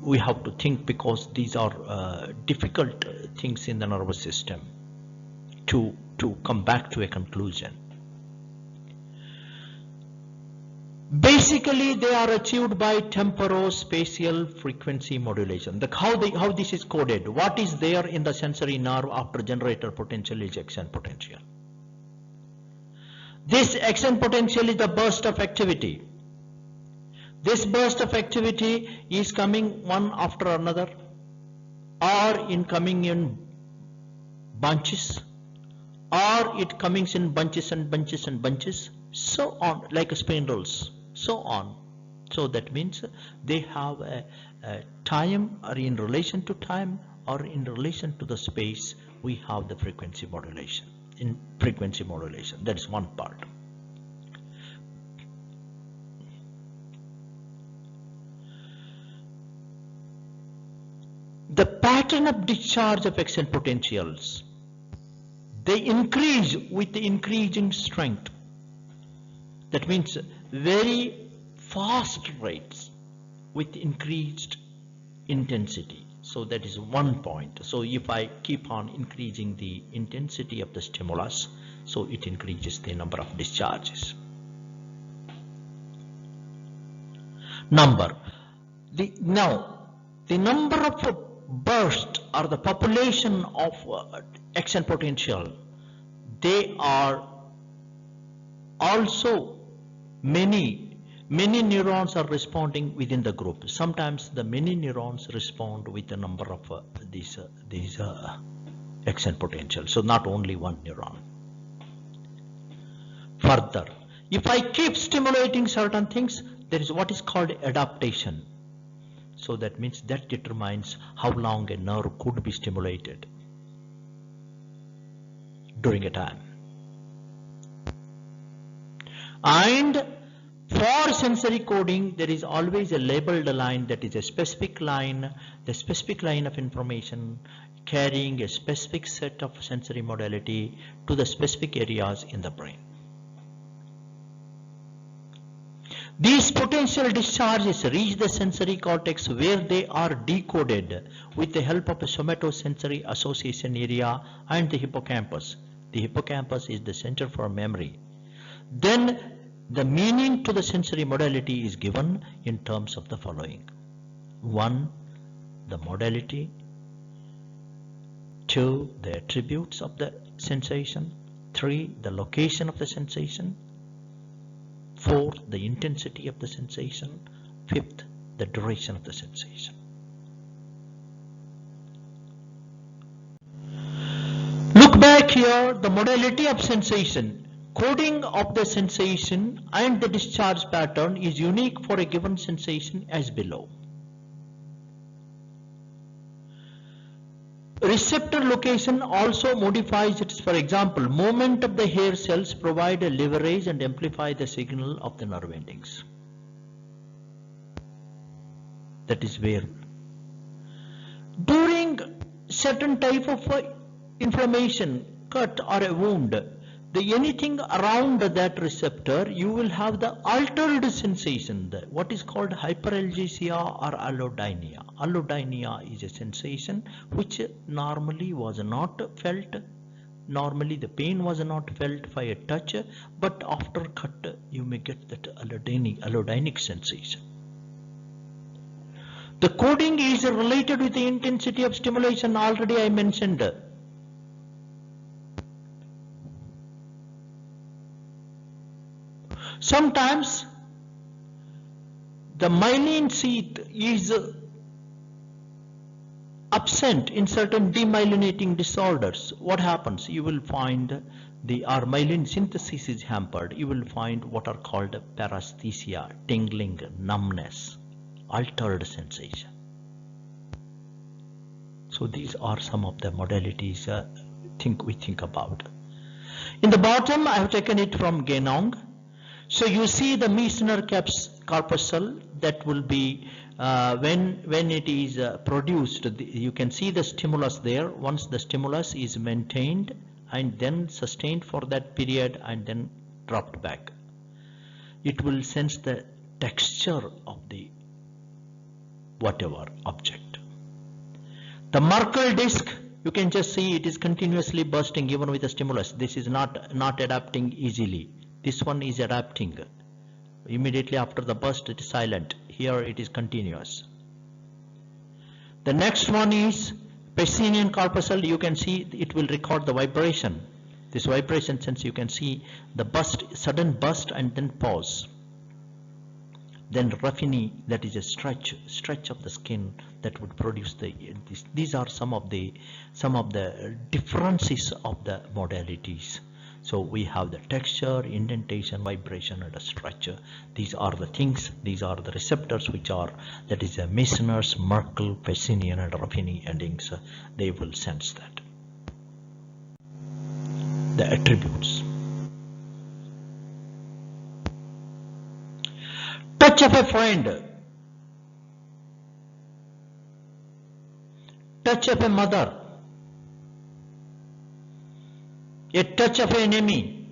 We have to think, because these are difficult things in the nervous system to come back to a conclusion. Basically, they are achieved by temporospatial frequency modulation. How this is coded, what is there in the sensory nerve after generator potential is action potential. This action potential is the burst of activity. This burst of activity is coming one after another, or coming in bunches, or it coming in bunches and bunches and bunches, so on, like spindles, so on. So that means they have a time, or in relation to time, or in relation to the space, we have the frequency modulation. In frequency modulation, that is one part. The pattern of discharge of action potentials, they increase with the increasing strength. That means very fast rates with increased intensity. So that is one point. So if I keep on increasing the intensity of the stimulus, so it increases the number of discharges. Now the number of burst, or the population of action potential, they are also many neurons are responding within the group. Sometimes the many neurons respond with the number of these action potential. So not only one neuron. Further, if I keep stimulating certain things, there is what is called adaptation. So that means that determines how long a nerve could be stimulated during a time. And for sensory coding, there is always a labeled line, that is a specific line, the specific line of information carrying a specific set of sensory modality to the specific areas in the brain. These potential discharges reach the sensory cortex, where they are decoded with the help of a somatosensory association area and the hippocampus. The hippocampus is the center for memory. then the meaning to the sensory modality is given in terms of the following. 1. The modality. 2. The attributes of the sensation. 3. The location of the sensation. 4. The intensity of the sensation. 5th, the duration of the sensation. Look back here, the modality of sensation. Coding of the sensation and the discharge pattern is unique for a given sensation as below. Receptor location also modifies it. For example, movement of the hair cells provide a leverage and amplify the signal of the nerve endings. That is where during certain type of inflammation, cut or a wound, anything around that receptor, you will have the altered sensation, what is called hyperalgesia or allodynia. Allodynia is a sensation which normally was not felt. Normally the pain was not felt by a touch, but after cut you may get that allodynic sensation. The coding is related with the intensity of stimulation, already I mentioned. Sometimes the myelin sheath is absent in certain demyelinating disorders. What happens? You will find our myelin synthesis is hampered. You will find what are called paresthesia, tingling, numbness, altered sensation. So these are some of the modalities we think about. In the bottom, I have taken it from Genong. So you see the Meissner corpuscle that will be when it is produced, you can see the stimulus there. Once the stimulus is maintained and then sustained for that period and then dropped back, it will sense the texture of the whatever object. The Merkel disc, you can just see it is continuously bursting even with the stimulus. This is not adapting easily. This one is adapting. Immediately after the burst it is silent. Here it is continuous. The next one is Pacinian corpuscle. You can see it will record the vibration. This vibration sense, you can see the burst, sudden burst and then pause. Then Ruffini, that is a stretch of the skin that would produce these are some of the differences of the modalities. So we have the texture, indentation, vibration and a stretch. These are the things, these are the receptors which are, that is Meissner's, Merkel, Pacinian and Ruffini endings. They will sense that. The attributes. Touch of a friend. Touch of a mother. A touch of an enemy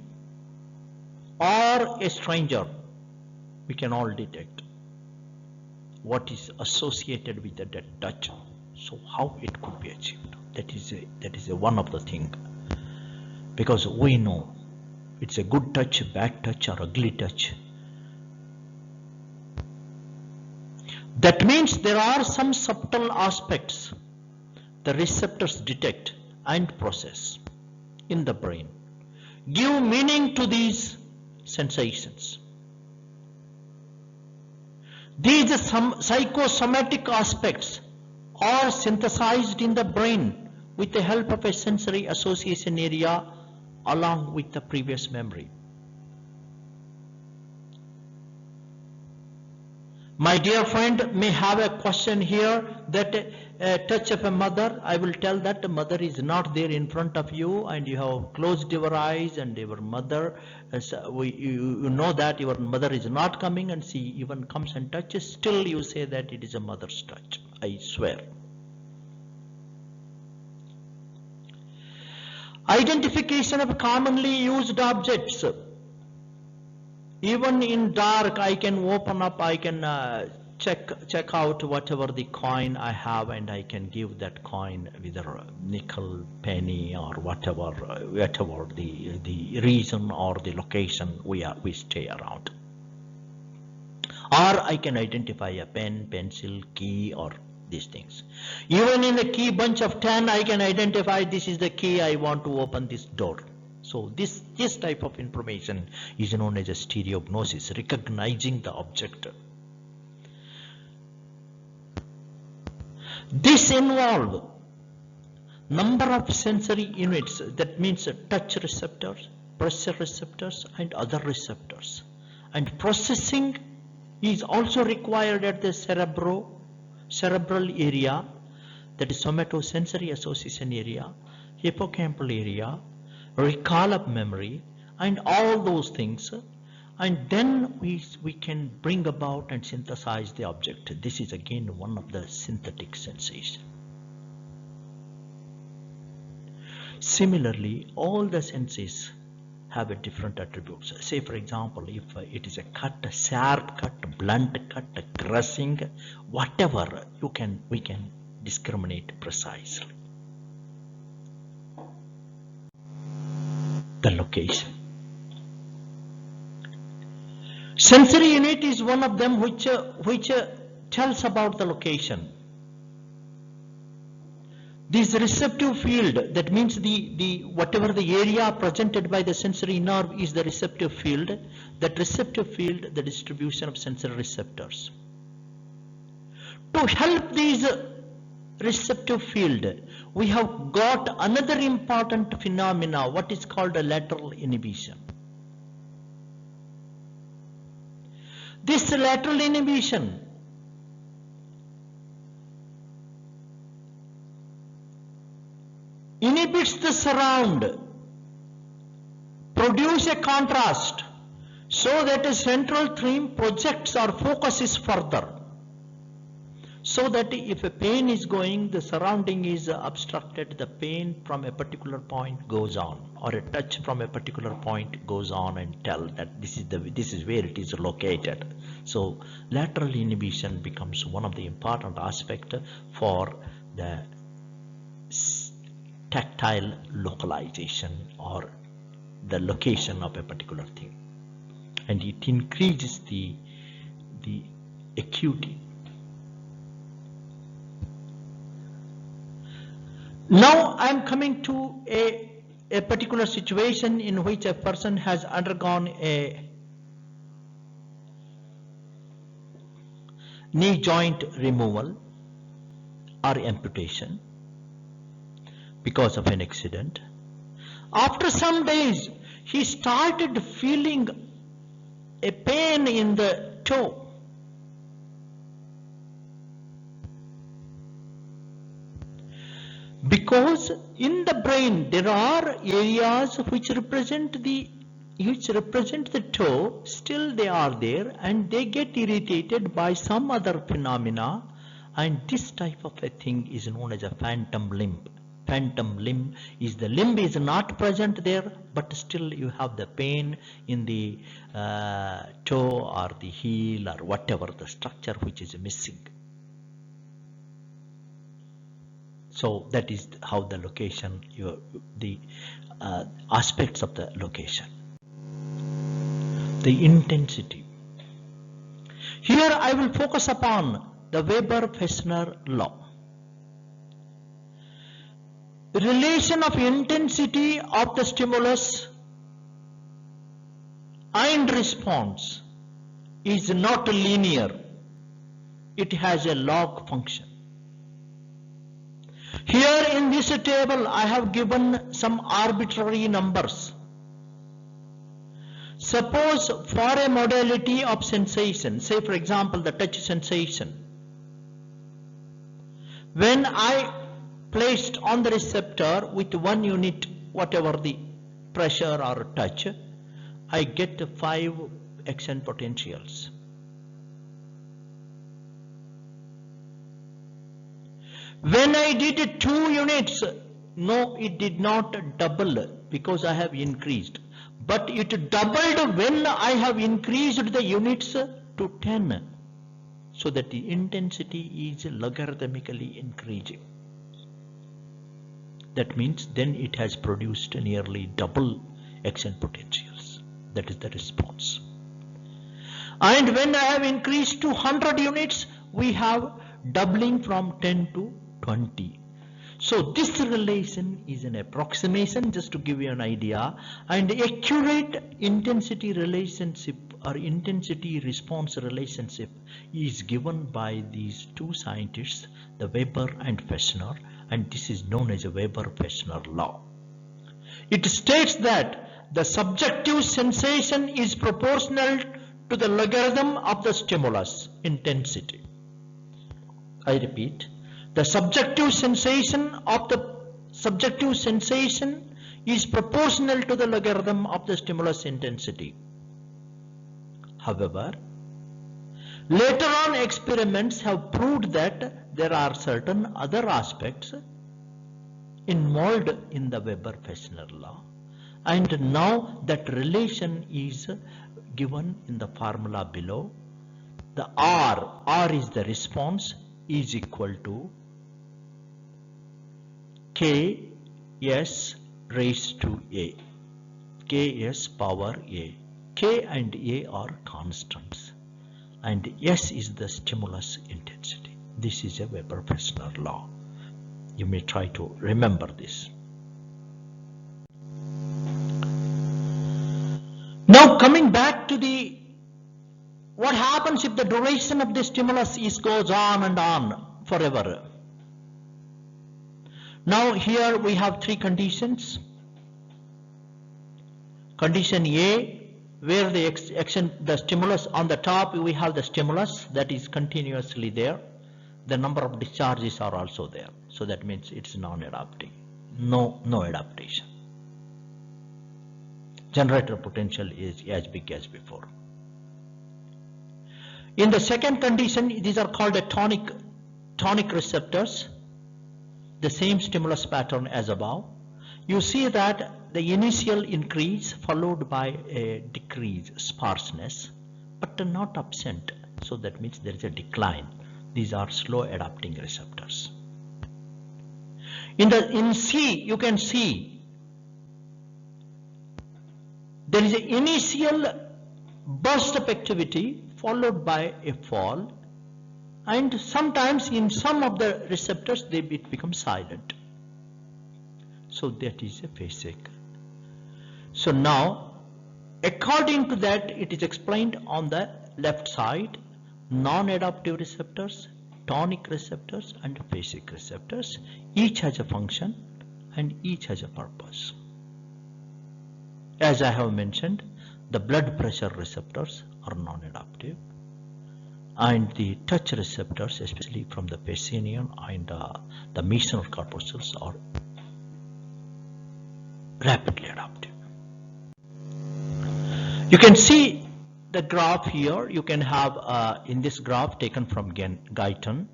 or a stranger, we can all detect what is associated with that touch. So how it could be achieved? That is one of the things, because we know it's a good touch, bad touch or ugly touch. That means there are some subtle aspects the receptors detect and process in the brain, give meaning to these sensations. These psychosomatic aspects are synthesized in the brain with the help of a sensory association area along with the previous memory. My dear friend may have a question here that touch of a mother. I will tell that the mother is not there in front of you and you have closed your eyes and your mother, you know that your mother is not coming and she even comes and touches, still you say that it is a mother's touch. I swear. Identification of commonly used objects. Even in dark, I can open up, I can check out whatever the coin I have, and I can give that coin whether nickel, penny, or whatever the region or the location we stay around. Or I can identify a pen, pencil, key, or these things. Even in the key bunch of 10, I can identify this is the key I want to open this door. So this type of information is known as a stereognosis, recognizing the object. This involves number of sensory units, that means touch receptors, pressure receptors, and other receptors. And processing is also required at the cerebral area, that is somatosensory association area, hippocampal area, recall of memory, and all those things. And then we can bring about and synthesize the object. This is again one of the synthetic sensations. Similarly, all the senses have a different attributes. Say for example, if it is a cut, a sharp cut, blunt cut, a crushing, whatever, we can discriminate precisely the location. Sensory unit is one of them which tells about the location. This receptive field, that means the whatever the area presented by the sensory nerve is the receptive field. That receptive field, the distribution of sensory receptors. To help these receptive field, we have got another important phenomena, what is called a lateral inhibition. This lateral inhibition inhibits the surround, produce a contrast, so that a central theme projects or focuses further. So that if a pain is going, the surrounding is obstructed, the pain from a particular point goes on, or a touch from a particular point goes on and tell that this is where it is located. So lateral inhibition becomes one of the important aspects for the tactile localization or the location of a particular thing, and it increases the acuity. Now I am coming to a particular situation in which a person has undergone a knee joint removal or amputation because of an accident. After some days, he started feeling a pain in the toe. Because in the brain there are areas which represent the toe, still they are there, and they get irritated by some other phenomena, and this type of a thing is known as a phantom limb. Phantom limb is the limb is not present there, but still you have the pain in the toe or the heel or whatever the structure which is missing. So that is how the location, the aspects of the location. The intensity. Here I will focus upon the Weber-Fechner law. The relation of intensity of the stimulus and response is not linear. It has a log function. Here in this table I have given some arbitrary numbers. Suppose for a modality of sensation, say for example the touch sensation, when I placed on the receptor with 1 unit whatever the pressure or touch, I get 5 action potentials. When I did 2 units, no, it did not double because I have increased, but it doubled when I have increased the units to 10. so that the intensity is logarithmically increasing. That means then it has produced nearly double action potentials. That is the response. And when I have increased to 100 units, we have doubling from 10 to 20. So this relation is an approximation, just to give you an idea, and accurate intensity relationship or intensity response relationship is given by these two scientists, the Weber and Fechner, and this is known as a Weber-Fechner law. It states that the subjective sensation is proportional to the logarithm of the stimulus intensity. I repeat, the subjective sensation is proportional to the logarithm of the stimulus intensity. However, later on experiments have proved that there are certain other aspects involved in the Weber-Fechner law, and now that relation is given in the formula below. The R is the response, is equal to Ks raised to A, Ks power A. K and A are constants, and S is the stimulus intensity. This is a Weber-Fechner law. You may try to remember this. Now coming back to what happens if the duration of the stimulus goes on and on forever. Now here we have three conditions. Condition A, where the stimulus on the top, we have the stimulus that is continuously there. The number of discharges are also there. So that means it's non-adapting. No adaptation. Generator potential is as big as before. In the second condition, these are called the tonic receptors. The same stimulus pattern as above. You see that the initial increase followed by a decrease, sparseness, but not absent. So that means there is a decline. These are slow adapting receptors. In C, you can see there is an initial burst of activity followed by a fall, and sometimes in some of the receptors it becomes silent. So that is a phasic. So now, according to that, it is explained on the left side: non-adaptive receptors, tonic receptors, and phasic receptors. Each has a function and each has a purpose. As I have mentioned, the blood pressure receptors are non-adaptive, and the touch receptors, especially from the Pacinian and the Meissner corpuscles, are rapidly adaptive. You can see the graph here. You can have in this graph taken from Guyton,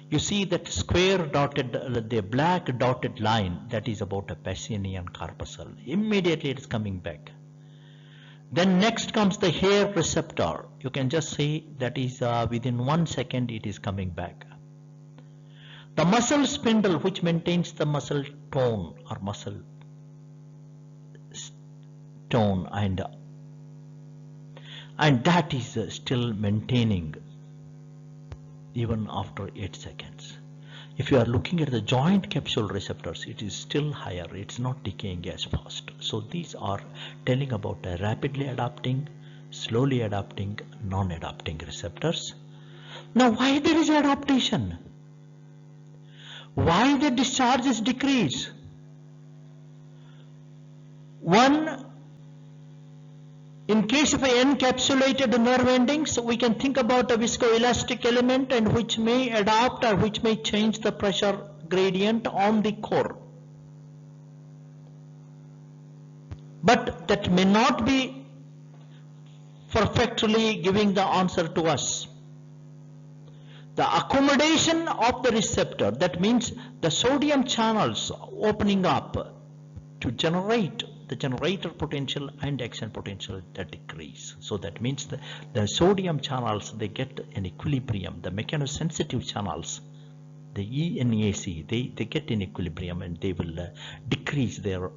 you see that square dotted, the black dotted line, that is about a Pacinian corpuscle. Immediately it is coming back. Then next comes the hair receptor. You can just see that is within 1 second it is coming back. The muscle spindle, which maintains the muscle tone or muscle tone, and that is still maintaining even after 8 seconds. If you are looking at the joint capsule receptors, it is still higher. It's not decaying as fast. So these are telling about a rapidly adapting, slowly adapting, non-adapting receptors. Now, why there is adaptation? Why the discharges decrease? One, in case of encapsulated nerve endings, we can think about a viscoelastic element and which may adapt or which may change the pressure gradient on the core. But that may not be perfectly giving the answer to us. The accommodation of the receptor, that means the sodium channels opening up to generate the generator potential and action potential that decrease. So that means the sodium channels, they get an equilibrium. The mechanosensitive channels, the ENAC, they get in equilibrium, and they will decrease their,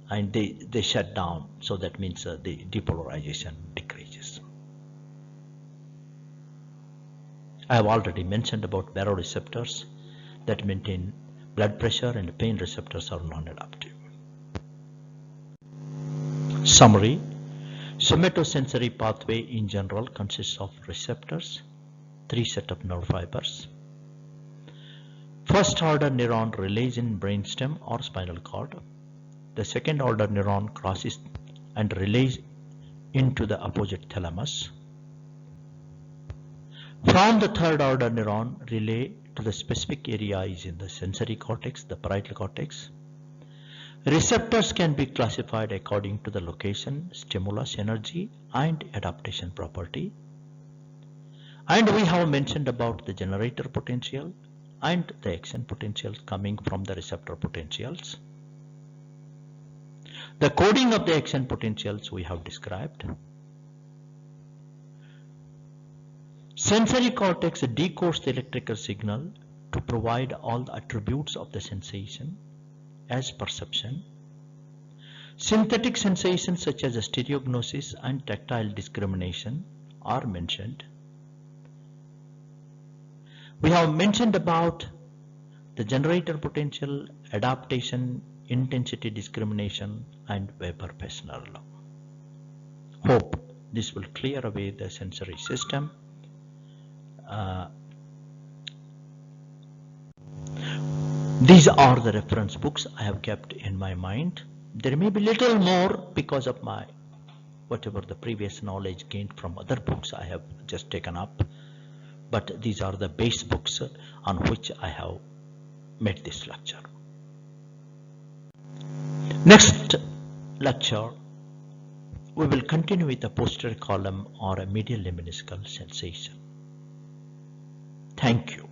and they shut down. So that means the depolarization decreases. I have already mentioned about baroreceptors that maintain blood pressure, and pain receptors are non-adaptive. Summary: somatosensory pathway in general consists of receptors, 3 sets of nerve fibers. First order neuron relays in brainstem or spinal cord. The second order neuron crosses and relays into the opposite thalamus. From the third order neuron relay to the specific area is in the sensory cortex, the parietal cortex. Receptors can be classified according to the location, stimulus, energy, and adaptation property. And we have mentioned about the generator potential and the action potentials coming from the receptor potentials. The coding of the action potentials we have described. Sensory cortex decodes the electrical signal to provide all the attributes of the sensation as perception. Synthetic sensations such as stereognosis and tactile discrimination are mentioned. We have mentioned about the generator potential, adaptation, intensity discrimination, and Weber-Fechner law. Hope this will clear away the sensory system. These are the reference books I have kept in my mind. There may be little more because of my whatever the previous knowledge gained from other books I have just taken up, but these are the base books on which I have made this lecture. Next lecture we will continue with the posterior column or a medial lemniscal sensation. Thank you.